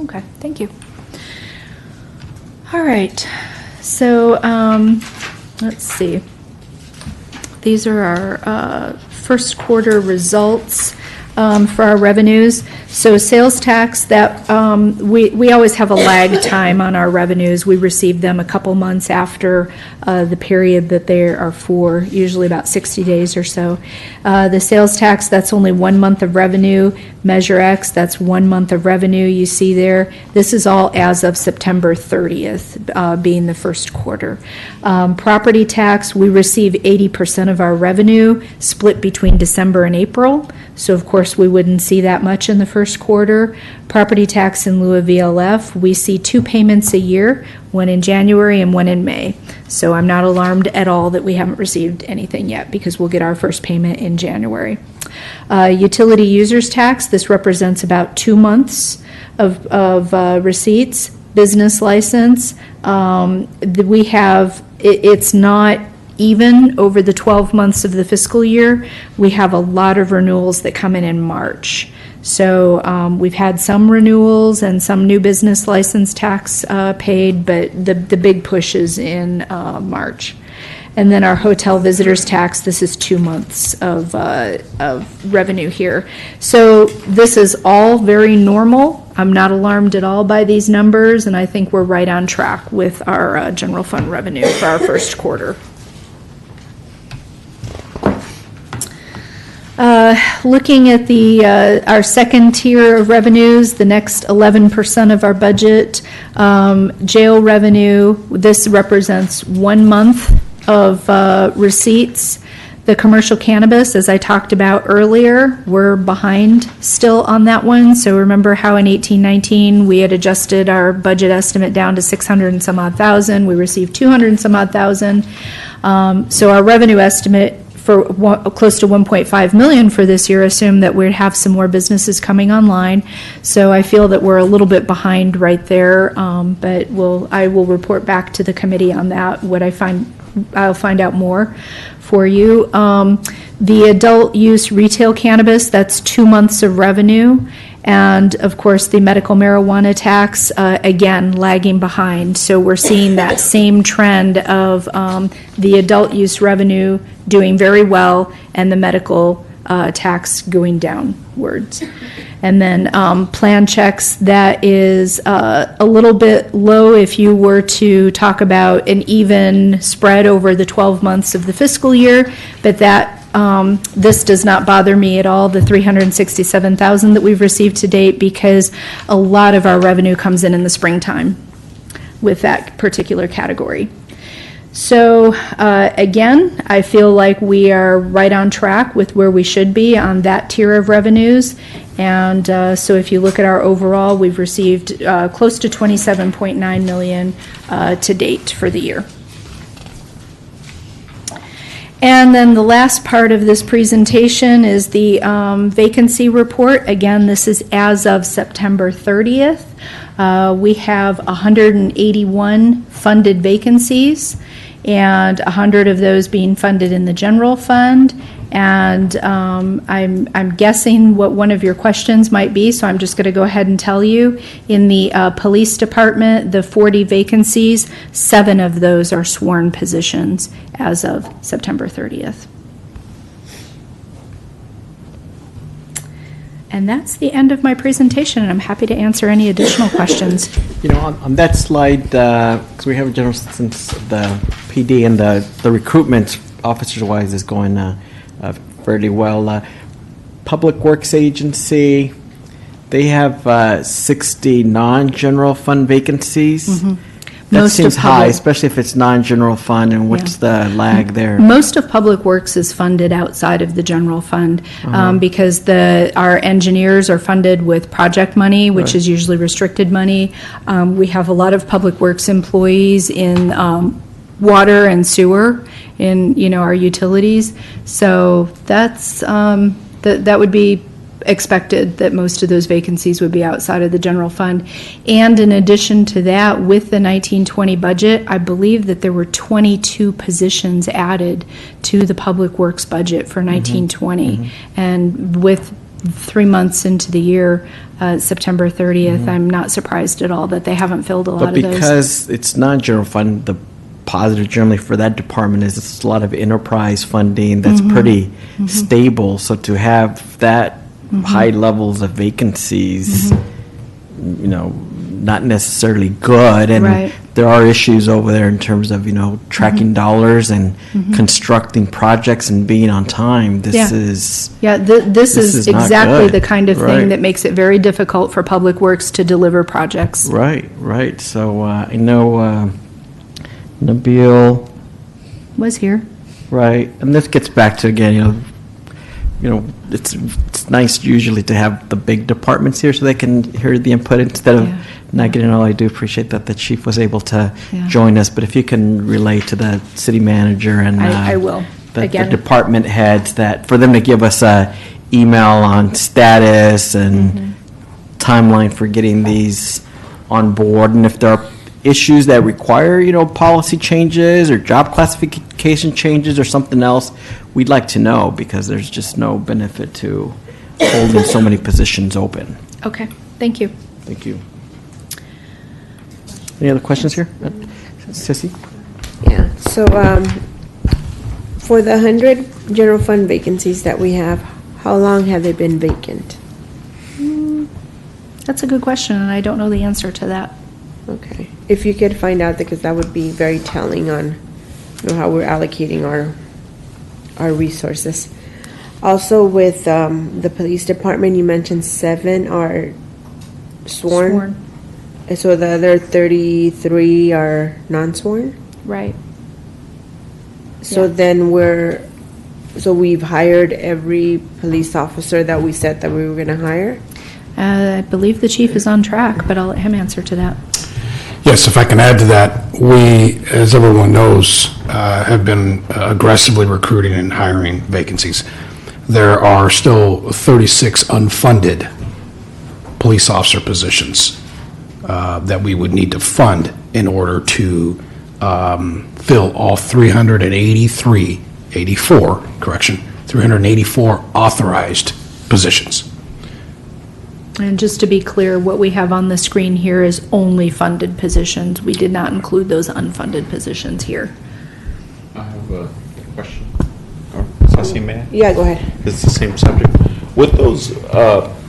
Okay, thank you. All right, so let's see. These are our first quarter results for our revenues. So sales tax, that we always have a lag time on our revenues. We receive them a couple months after the period that they are for, usually about 60 days or so. The sales tax, that's only 1 month of revenue. Measure X, that's 1 month of revenue you see there. This is all as of September 30th, being the first quarter. Property tax, we receive 80% of our revenue split between December and April. So of course, we wouldn't see that much in the first quarter. Property tax in lieu of VLF, we see 2 payments a year, one in January and one in May. So I'm not alarmed at all that we haven't received anything yet, because we'll get our first payment in January. Utility users tax, this represents about 2 months of receipts. Business license, we have, it's not even over the 12 months of the fiscal year. We have a lot of renewals that come in March. So we've had some renewals and some new business license tax paid, but the big push is in March. And then our hotel visitors tax, this is 2 months of revenue here. So this is all very normal. I'm not alarmed at all by these numbers, and I think we're right on track with our general fund revenue for our first quarter. Looking at our second tier of revenues, the next 11% of our budget, jail revenue, this represents 1 month of receipts. The commercial cannabis, as I talked about earlier, we're behind still on that one. So remember how in 18-19 we had adjusted our budget estimate down to 600 and some odd thousand. We received 200 and some odd thousand. So our revenue estimate for close to 1.5 million for this year assumed that we'd have some more businesses coming online. So I feel that we're a little bit behind right there, but I will report back to the committee on that. I'll find out more for you. The adult use retail cannabis, that's 2 months of revenue. And of course, the medical marijuana tax, again, lagging behind. So we're seeing that same trend of the adult use revenue doing very well and the medical tax going downwards. And then plan checks, that is a little bit low if you were to talk about an even spread over the 12 months of the fiscal year, but that this does not bother me at all, the 367,000 that we've received to date, because a lot of our revenue comes in the springtime with that particular category. So again, I feel like we are right on track with where we should be on that tier of revenues. And so if you look at our overall, we've received close to 27.9 million to date for the year. And then the last part of this presentation is the vacancy report. Again, this is as of September 30th. We have 181 funded vacancies, and 100 of those being funded in the general fund. And I'm guessing what one of your questions might be, so I'm just going to go ahead and tell you. In the police department, the 40 vacancies, 7 of those are sworn positions as of September 30th. And that's the end of my presentation, and I'm happy to answer any additional questions. You know, on that slide, because we have a general, since the PD and the recruitment officers-wise is going fairly well. Public Works Agency, they have 60 non-general fund vacancies. That Most of seems high, public- especially if it's non-general fund, and what's the lag there? Most of Public Works is funded outside of the general fund because our engineers are funded with project money, which is usually restricted money. We have a lot of Public Works employees in water and sewer, in, our utilities. So that's, that would be expected that most of those vacancies would be outside of the general fund. And in addition to that, with the 1920 budget, I believe that there were 22 positions added to the Public Works budget for 1920. And with 3 months into the year, September 30th, I'm not surprised at all that they haven't filled a lot But of those. because it's non-general fund, the positive generally for that department is it's a lot of enterprise funding that's pretty stable. So to have that high levels of vacancies, not necessarily good. And Right. there are issues over there in terms of, tracking dollars and constructing projects and being on time. This Yeah. is, Yeah, this This is is not exactly good. the kind of thing Right. that makes it very difficult for Public Works to deliver projects. right. So I know Nabil, Was here. right, and this gets back to, again, it's nice usually to have the big departments here so they can hear the input instead of Yeah. not getting all. I do appreciate that the chief was able to Yeah. join us, but if you can relay to the city manager and I will. the Again. department heads that, for them to give us a email on status and timeline for getting these on board, and if there are issues that require, policy changes or job classification changes or something else, we'd like to know, because there's just no benefit to holding so many positions open. Okay, thank you. Thank you. Any other questions here? Sissy? Yeah, so, for the 100 general fund vacancies that we have, how long have they been vacant? That's a good question, and I don't know the answer to that. Okay, if you could find out, because that would be very telling on, how we're allocating our resources. Also with, the police department, you mentioned 7 are sworn. And so the other 33 are non-sworn? Right. So Yeah. then we've hired every police officer that we said that we were gonna hire? I believe the chief is on track, but I'll let him answer to that. Yes, if I can add to that, we, as everyone knows, have been aggressively recruiting and hiring vacancies. There are still 36 unfunded police officer positions that we would need to fund in order to fill all 384 authorized positions. And just to be clear, what we have on the screen here is only funded positions. We did not include those unfunded positions here. I have a question. Sassy, may I? Yeah, go ahead. It's the same subject. With those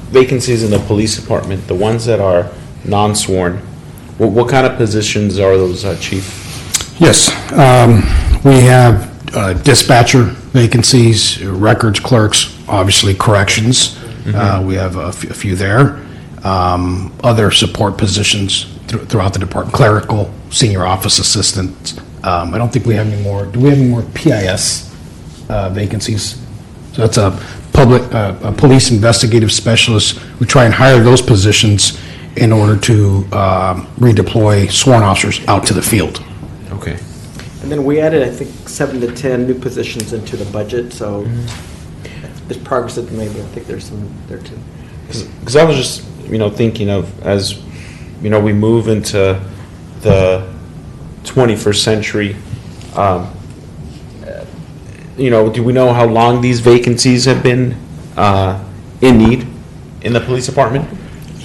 vacancies in the police department, the ones that are non-sworn, what kind of positions are those, Chief? Yes, we have dispatcher vacancies, records clerks, obviously corrections. We have a few there. Other support positions throughout the department, clerical, senior office assistants. I don't think we have any more. Do we have any more PIS vacancies? So that's a police investigative specialist. We try and hire those positions in order to redeploy sworn officers out to the field. Okay. And then we added, I think, 7 to 10 new positions into the budget, so there's progress that maybe, I think there's some there too. Because I was just, thinking of, as, we move into the 21st century, do we know how long these vacancies have been in need in the police department?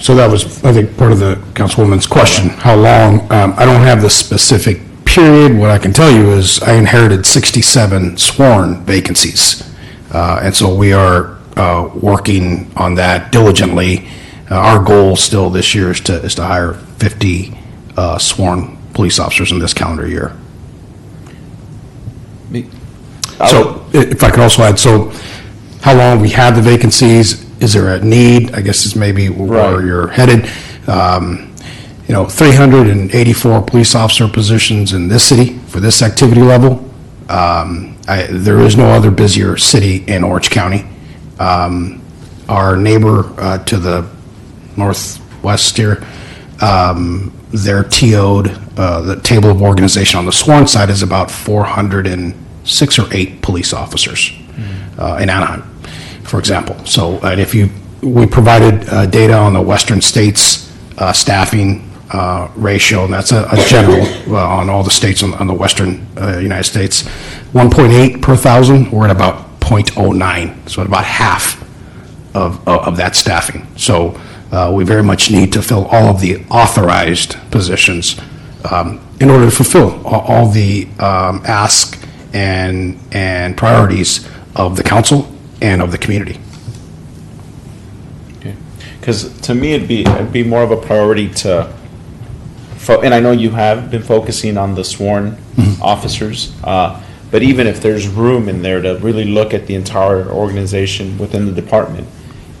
So that was, I think, part of the councilwoman's question. How long? I don't have the specific period. What I can tell you is I inherited 67 sworn vacancies. And so we are working on that diligently. Our goal still this year is to hire 50 sworn police officers in this calendar year. So if I could also add, so how long we had the vacancies, is there a need, I guess is maybe where Right. you're headed. 384 police officer positions in this city for this activity level. There is no other busier city in Orange County. Our neighbor to the northwest here, they're TO'd, the table of organization on the sworn side is about 406 or 8 police officers in Anaheim, for example. So, and we provided data on the western states staffing ratio, and that's a general on all the states on the western United States. 1.8 per thousand, we're at about 0.09, so at about half of that staffing. So we very much need to fill all of the authorized positions in order to fulfill all the ask and priorities of the council and of the community. Because to me, it'd be more of a priority to, and I know you have been focusing on the sworn officers, but even if there's room in there to really look at the entire organization within the department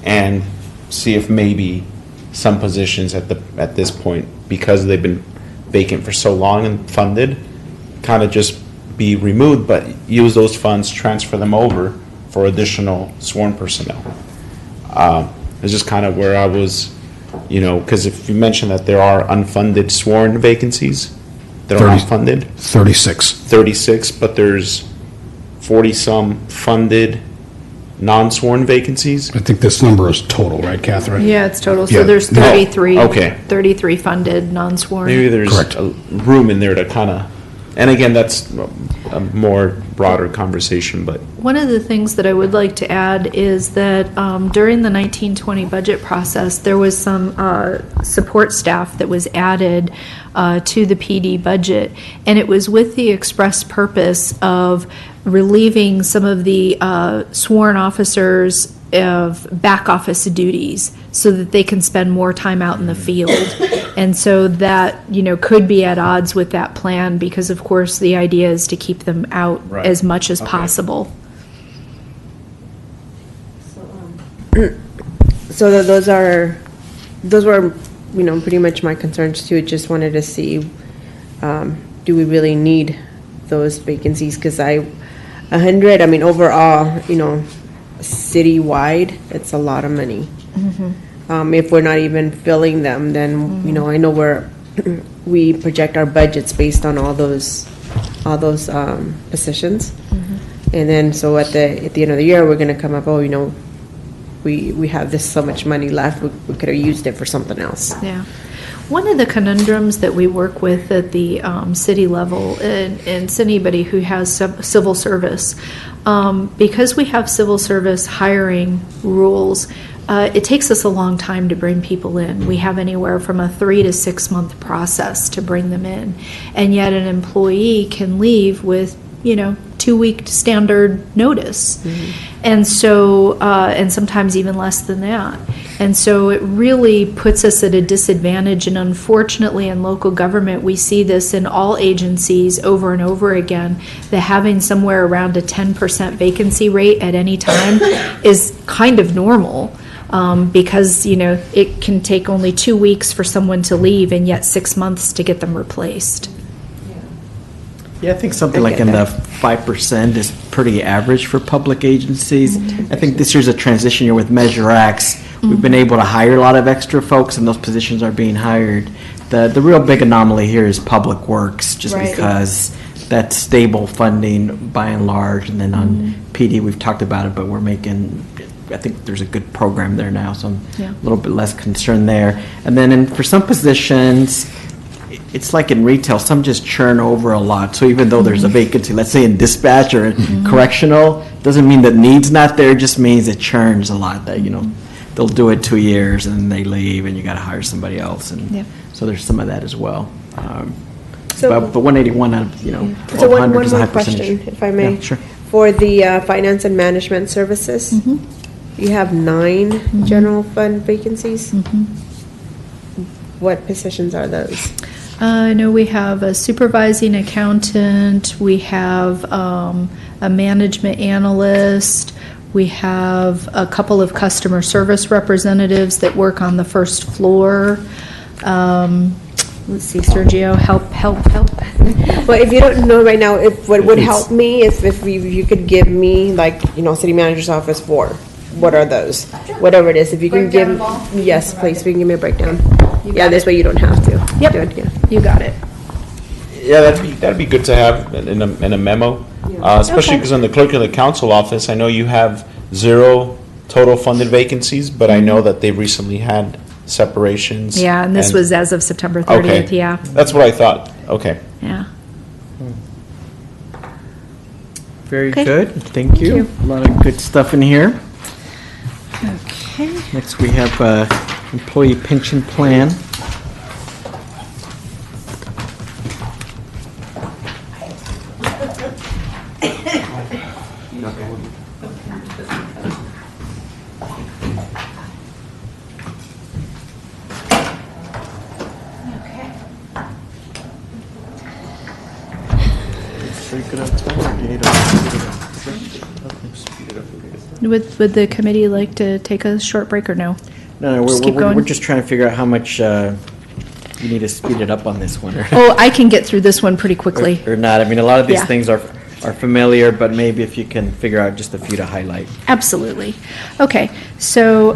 and see if maybe some positions at this point, because they've been vacant for so long and funded, kind of just be removed, but use those funds, transfer them over for additional sworn personnel. It's just kind of where I was, because if you mentioned that there are unfunded sworn vacancies that are not funded. 36, but there's 40-some funded non-sworn vacancies. I think this number is total, right, Catherine? Yeah, it's total. Yeah. So there's 33. Oh, okay. 33 funded, non-sworn. Maybe there's Correct. a room in there to kind of, and again, that's a more broader conversation, but One of the things that I would like to add is that during the 1920 budget process, there was some support staff that was added to the PD budget, and it was with the express purpose of relieving some of the sworn officers of back office duties so that they can spend more time out in the field. And so that, could be at odds with that plan because, of course, the idea is to keep them out Right. as much as Okay. possible. So those were, pretty much my concerns too. Just wanted to see, do we really need those vacancies? Because 100, overall, citywide, it's a lot of money. If we're not even filling them, then, I know we project our budgets based on all those positions. And then, so at the end of the year, we're gonna come up, we have this so much money left, we could have used it for something else. Yeah. One of the conundrums that we work with at the city level, and it's anybody who has civil service, because we have civil service hiring rules, it takes us a long time to bring people in. We have anywhere from a 3 to 6 month process to bring them in. And yet an employee can leave with, 2-week standard notice. And so, and sometimes even less than that. And so it really puts us at a disadvantage. And unfortunately, in local government, we see this in all agencies over and over again, that having somewhere around a 10% vacancy rate at any time is kind of normal. Because, it can take only 2 weeks for someone to leave and yet 6 months to get them replaced. Yeah, I think something like in the 5% is pretty average for public agencies. I think this year's a transition year with Measure X. We've been able to hire a lot of extra folks, and those positions are being hired. The real big anomaly here is Public Works, just Right. because that's stable funding by and large. And then on PD, we've talked about it, but we're making, I think there's a good program there now, so I'm Yeah. a little bit less concerned there. And then for some positions, it's like in retail, some just churn over a lot. So even though there's a vacancy, let's say in dispatch or in correctional, doesn't mean the need's not there, just means it churns a lot. That, they'll do it 2 years and then they leave and you got to hire somebody else. And Yeah. so there's some of that as well. So- But 181 out of, So 1,200 one is a more high percentage. question, if I may. Yeah, sure. For the finance and management services, you have 9 general fund vacancies? What positions are those? I know we have a supervising accountant, we have a management analyst, We have a couple of customer service representatives that work on the first floor. Let's see, Sergio, help. But if you don't know right now, what would help me if you could give me, like, city manager's office 4. What are those? Whatever it is, if you can give, yes, please, if you can give me a breakdown. Yeah, this way you don't have to. Yep, do it, yeah. you got it. Yeah, that'd be good to have in a memo, especially Okay. because in the clerk of the council office, I know you have 0 total funded vacancies, but I know that they've recently had separations. Yeah, and this was as of September Okay. 30th, yeah. That's what I thought. Okay. Yeah. Very Okay. good, thank you. A lot of good stuff in here. Okay. Next, we have employee pension plan. Would the committee like to take a short break or no? No, Just keep we're going? just trying to figure out how much you need to speed it up on this one, Oh, I can get through this one pretty quickly. or not. I mean, a lot of these Yeah. things are familiar, but maybe if you can figure out just a few to highlight. Absolutely. Okay, so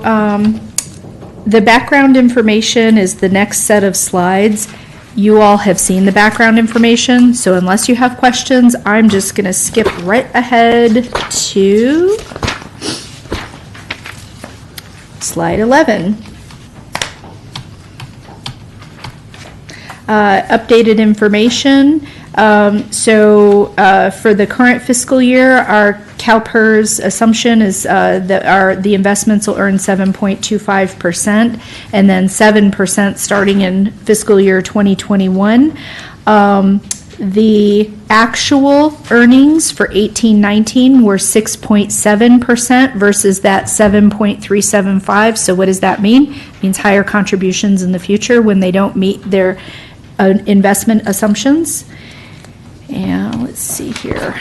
the background information is the next set of slides. You all have seen the background information, so unless you have questions, I'm just going to skip right ahead to slide 11. Updated information. For the current fiscal year, our CalPERS assumption is that the investments will earn 7.25%, and then 7% starting in fiscal year 2021. The actual earnings for 18-19 were 6.7% versus that 7.375. So what does that mean? It means higher contributions in the future when they don't meet their investment assumptions. And let's see here.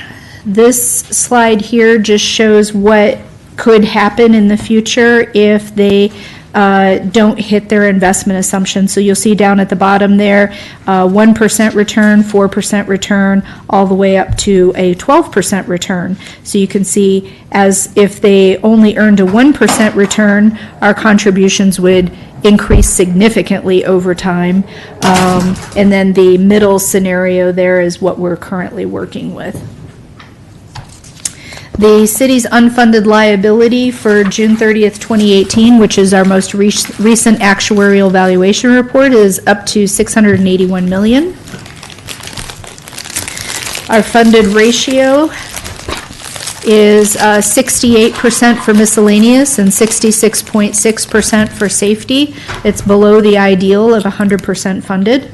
This slide here just shows what could happen in the future if they don't hit their investment assumptions. So you'll see down at the bottom there, 1% return, 4% return, all the way up to a 12% return. So you can see as if they only earned a 1% return, our contributions would increase significantly over time. And then the middle scenario there is what we're currently working with. The city's unfunded liability for June 30th, 2018, which is our most recent actuarial valuation report, is up to $681 million. Our funded ratio is 68% for miscellaneous and 66.6% for safety. It's below the ideal of 100% funded.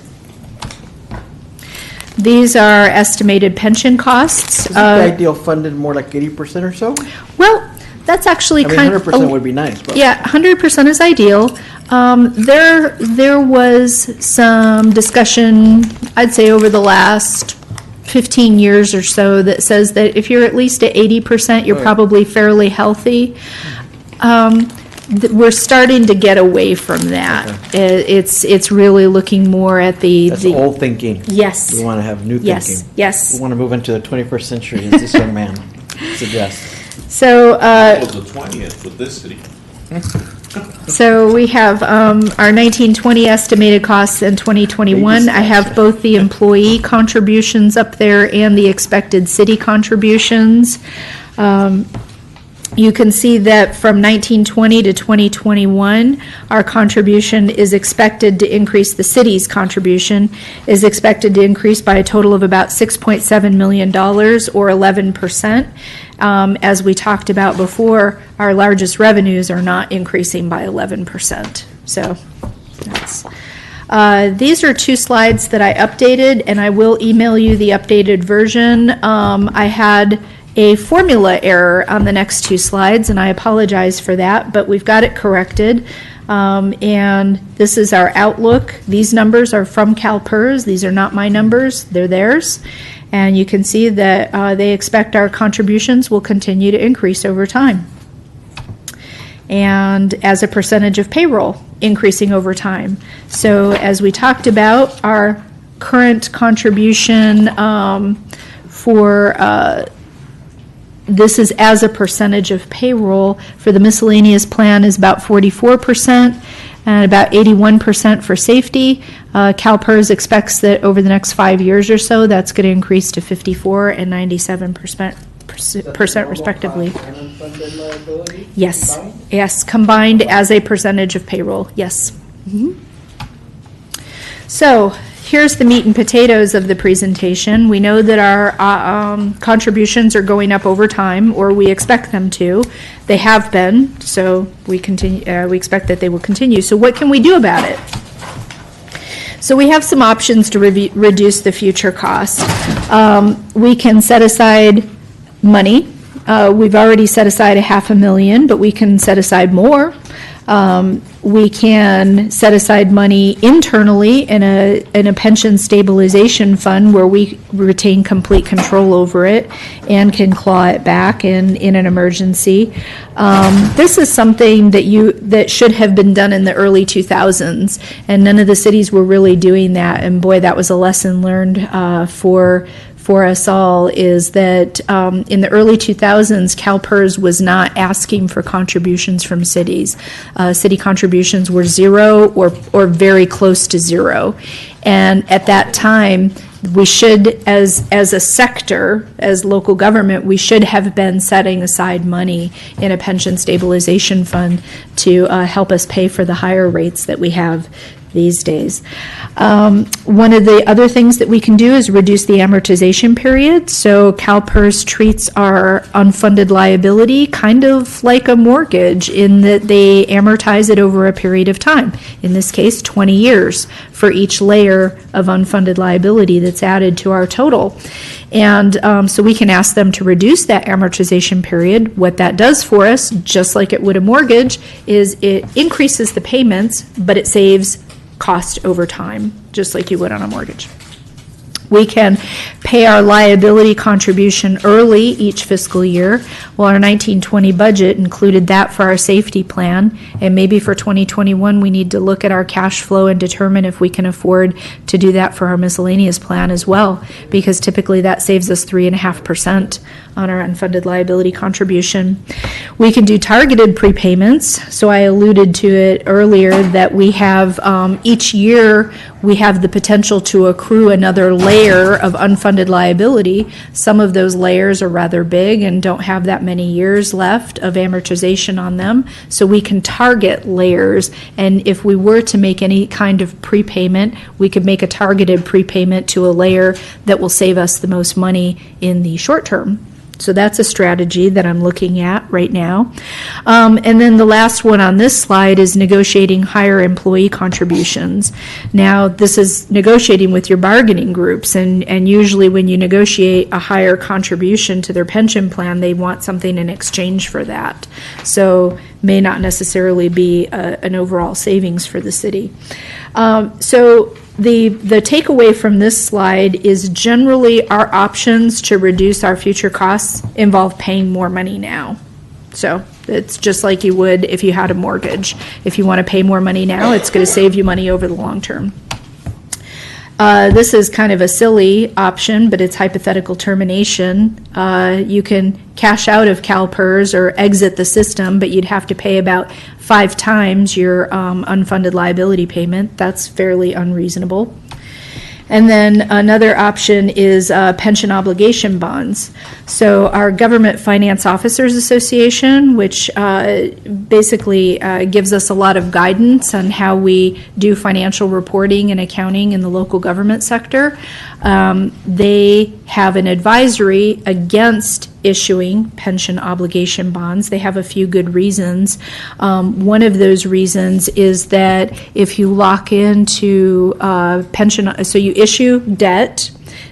These are estimated pension costs. Isn't the ideal funded more like 80% or so? Well, that's actually I mean, kind of... 100% would be nice, but. Yeah, 100% is ideal. There was some discussion, I'd say over the last 15 years or so, that says that if you're at least at 80%, you're probably fairly healthy. We're starting to get away from that. It's really looking more at the... That's old thinking. Yes. We want to have new Yes, thinking. yes. We want to move into the 21st century, as this young man suggests. So, was the 20th with this city. So we have our 1920 estimated costs in 2021. I have both the employee contributions up there and the expected city contributions. You can see that from 1920 to 2021, our contribution is expected to increase, the city's contribution is expected to increase by a total of about $6.7 million or 11%. As we talked about before, our largest revenues are not increasing by 11%. So that's, these are 2 slides that I updated, and I will email you the updated version. I had a formula error on the next 2 slides, and I apologize for that, but we've got it corrected. And this is our outlook. These numbers are from CalPERS. These are not my numbers, they're theirs. And you can see that they expect our contributions will continue to increase over time. And as a percentage of payroll, increasing over time. So as we talked about, our current contribution this is as a percentage of payroll for the miscellaneous plan is about 44% and about 81% for safety. CalPERS expects that over the next 5 years or so, that's going to increase to 54 and 97% respectively. Yes, yes, combined as a percentage of payroll, yes. So here's the meat and potatoes of the presentation. We know that our contributions are going up over time, or we expect them to. They have been, so we expect that they will continue. So what can we do about it? So we have some options to reduce the future cost. We can set aside money. We've already set aside $500,000, but we can set aside more. We can set aside money internally in a pension stabilization fund where we retain complete control over it and can claw it back in an emergency. This is something that should have been done in the early 2000s, and none of the cities were really doing that. And boy, that was a lesson learned for us all, is that in the early 2000s, CalPERS was not asking for contributions from cities. City contributions were zero or very close to zero. And at that time, we should, as a sector, as local government, we should have been setting aside money in a pension stabilization fund to help us pay for the higher rates that we have these days. One of the other things that we can do is reduce the amortization period. So CalPERS treats our unfunded liability kind of like a mortgage in that they amortize it over a period of time. In this case, 20 years for each layer of unfunded liability that's added to our total. And so we can ask them to reduce that amortization period. What that does for us, just like it would a mortgage, is it increases the payments, but it saves cost over time, just like you would on a mortgage. We can pay our liability contribution early each fiscal year. Well, our 1920 budget included that for our safety plan, and maybe for 2021 we need to look at our cash flow and determine if we can afford to do that for our miscellaneous plan as well, because typically that saves us 3.5% on our unfunded liability contribution. We can do targeted prepayments. So I alluded to it earlier that we have each year we have the potential to accrue another layer of unfunded liability. Some of those layers are rather big and don't have that many years left of amortization on them. So we can target layers, and if we were to make any kind of prepayment, we could make a targeted prepayment to a layer that will save us the most money in the short term. So that's a strategy that I'm looking at right now. And then the last one on this slide is negotiating higher employee contributions. Now, this is negotiating with your bargaining groups, and usually when you negotiate a higher contribution to their pension plan, they want something in exchange for that. So may not necessarily be an overall savings for the city. So the takeaway from this slide is generally our options to reduce our future costs involve paying more money now. So it's just like you would if you had a mortgage. If you want to pay more money now, it's going to save you money over the long term. This is kind of a silly option, but it's hypothetical termination. You can cash out of CalPERS or exit the system, but you'd have to pay about 5 times your unfunded liability payment. That's fairly unreasonable. And then another option is pension obligation bonds. So our Government Finance Officers Association, which basically gives us a lot of guidance on how we do financial reporting and accounting in the local government sector, they have an advisory against issuing pension obligation bonds. They have a few good reasons. One of those reasons is that if you lock into pension, so you issue debt,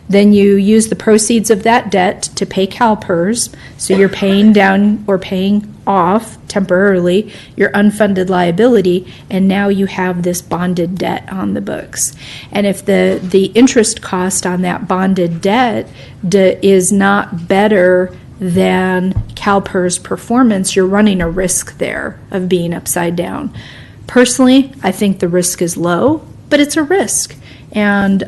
Then you use the proceeds of that debt to pay CalPERS, so you're paying down or paying off temporarily your unfunded liability, and now you have this bonded debt on the books. And if the interest cost on that bonded debt is not better than CalPERS performance, you're running a risk there of being upside down. Personally, I think the risk is low, but it's a risk. And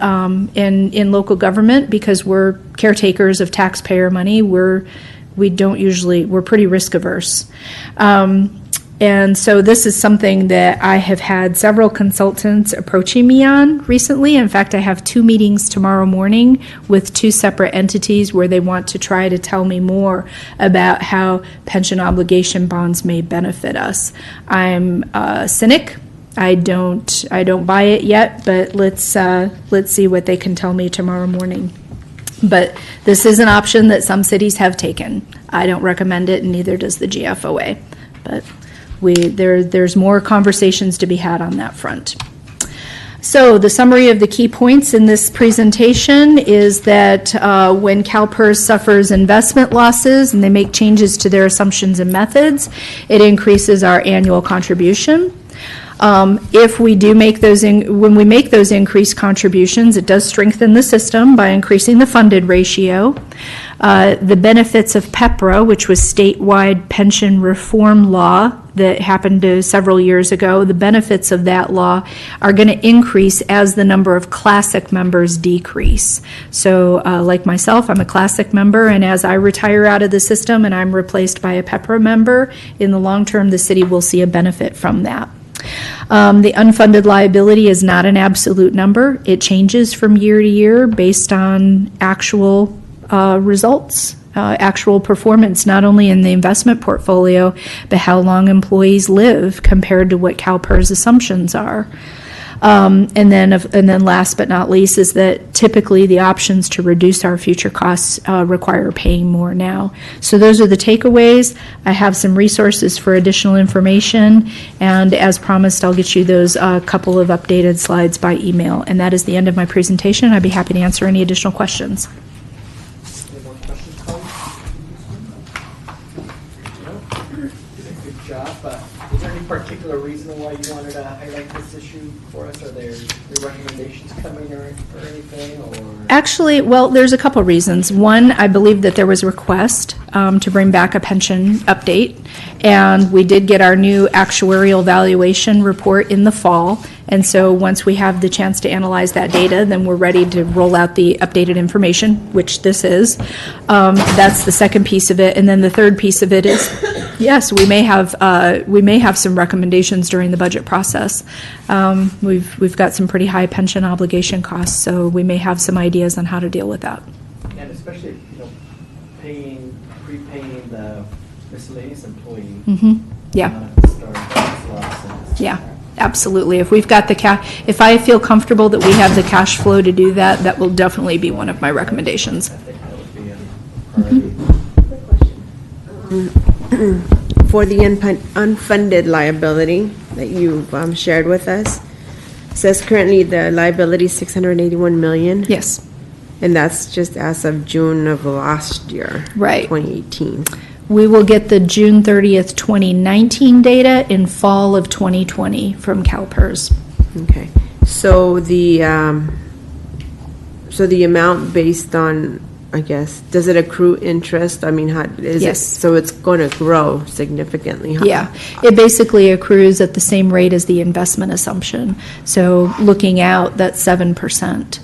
in local government, because we're caretakers of taxpayer money, we're pretty risk averse. And so this is something that I have had several consultants approaching me on recently. In fact, I have 2 meetings tomorrow morning with 2 separate entities where they want to try to tell me more about how pension obligation bonds may benefit us. I'm a cynic. I don't buy it yet, but let's see what they can tell me tomorrow morning. But this is an option that some cities have taken. I don't recommend it, and neither does the GFOA. But there's more conversations to be had on that front. So the summary of the key points in this presentation is that when CalPERS suffers investment losses and they make changes to their assumptions and methods, it increases our annual contribution. If we do make when we make those increased contributions, it does strengthen the system by increasing the funded ratio. The benefits of PEPRA, which was statewide pension reform law that happened several years ago, the benefits of that law are going to increase as the number of classic members decrease. So like myself, I'm a classic member, and as I retire out of the system and I'm replaced by a PEPRA member, in the long term, the city will see a benefit from that. The unfunded liability is not an absolute number. It changes from year to year based on actual results, actual performance, not only in the investment portfolio, but how long employees live compared to what CalPERS assumptions are. And then last but not least is that typically the options to reduce our future costs require paying more now. So those are the takeaways. I have some resources for additional information, and as promised, I'll get you those couple of updated slides by email. And that is the end of my presentation. I'd be happy to answer any additional questions. Any more questions, colleagues? No? Did a good job. Is there any particular reason why you wanted to highlight this issue for us? Are there any recommendations coming or anything? Or? Actually, well, there's a couple reasons. One, I believe that there was a request to bring back a pension update, and we did get our new actuarial valuation report in the fall. And so once we have the chance to analyze that data, then we're ready to roll out the updated information, which this is. That's the second piece of it. And then the third piece of it is, yes, we may have some recommendations during the budget process. We've got some pretty high pension obligation costs, so we may have some ideas on how to deal with that. And especially, prepaying the miscellaneous employee. Yeah. Losses. Yeah. Absolutely. If we've got if I feel comfortable that we have the cash flow to do that, that will definitely be one of my recommendations. I think that would be a priority. For the unfunded liability that you've shared with us, it says currently the liability is $681 million. Yes. And that's just as of June of last year. Right. 2018. We will get the June 30th, 2019 data in fall of 2020 from CalPERS. Okay. So the amount based on, I guess, does it accrue interest? I mean, how is Yes. it? So it's going to grow significantly. Huh? Yeah, it basically accrues at the same rate as the investment assumption. So looking out, that's 7%.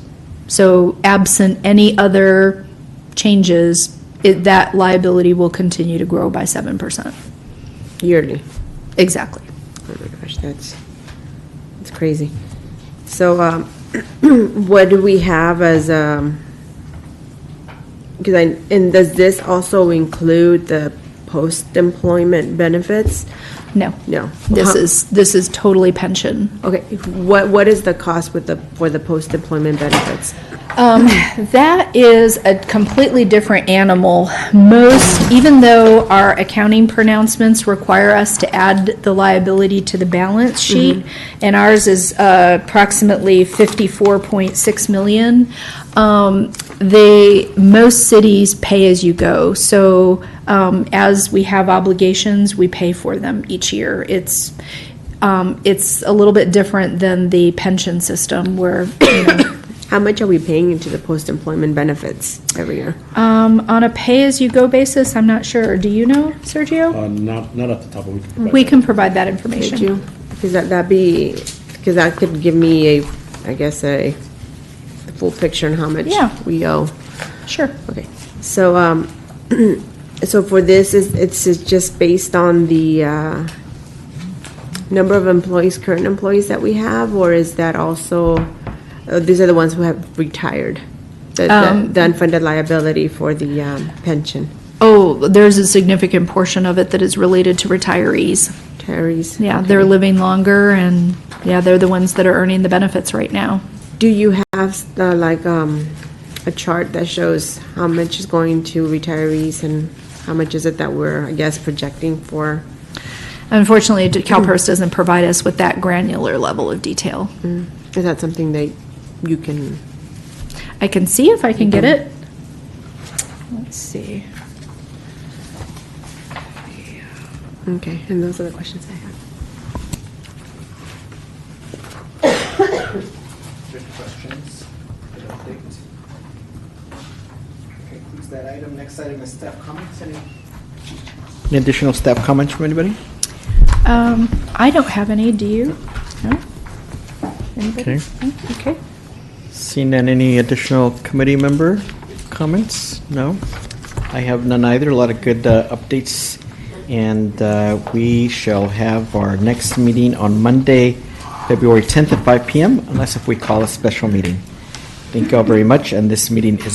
So absent any other changes, that liability will continue to grow by 7%. Yearly. Exactly. Oh my gosh, that's crazy. So what do we have as and does this also include the post-employment benefits? No. No. This is totally pension. Okay. What is the cost for the post-employment benefits? That is a completely different animal. Even though our accounting pronouncements require us to add the liability to the balance sheet, and ours is approximately 54.6 million, most cities pay as you go. So as we have obligations, we pay for them each year. It's a little bit different than the pension system where, How much are we paying into the post-employment benefits every year? on a pay-as-you-go basis, I'm not sure. Do you know, Sergio? Not at the top, but We can provide that Could information. you? Because because that could give me a full picture on how much Yeah. we owe. Sure. Okay, so, so for this, it's just based on the, number of employees, current employees that we have, or is that also, these are the ones who have retired? The unfunded liability for the, pension, Oh, there's a significant portion of it that is related to retirees. retirees? Yeah, Okay. they're living longer, and, yeah, they're the ones that are earning the benefits right now. Do you have, a chart that shows how much is going to retirees and how much is it that we're, I guess, projecting for? Unfortunately, CalPERS doesn't provide us with that granular level of detail. Is that something that you can? I can see if I can get it. Let's see. Okay, and those are the questions I have. Questions? Concludes that item. Next item is staff comments. Any additional staff comments from anybody? I don't have any, do you? No? Anybody? Okay. Okay. Seeing none, any additional committee member comments? No? I have none either. A lot of good updates. And we shall have our next meeting on Monday, February 10th at 5 p.m., unless if we call a special meeting. Thank you all very much, and this meeting is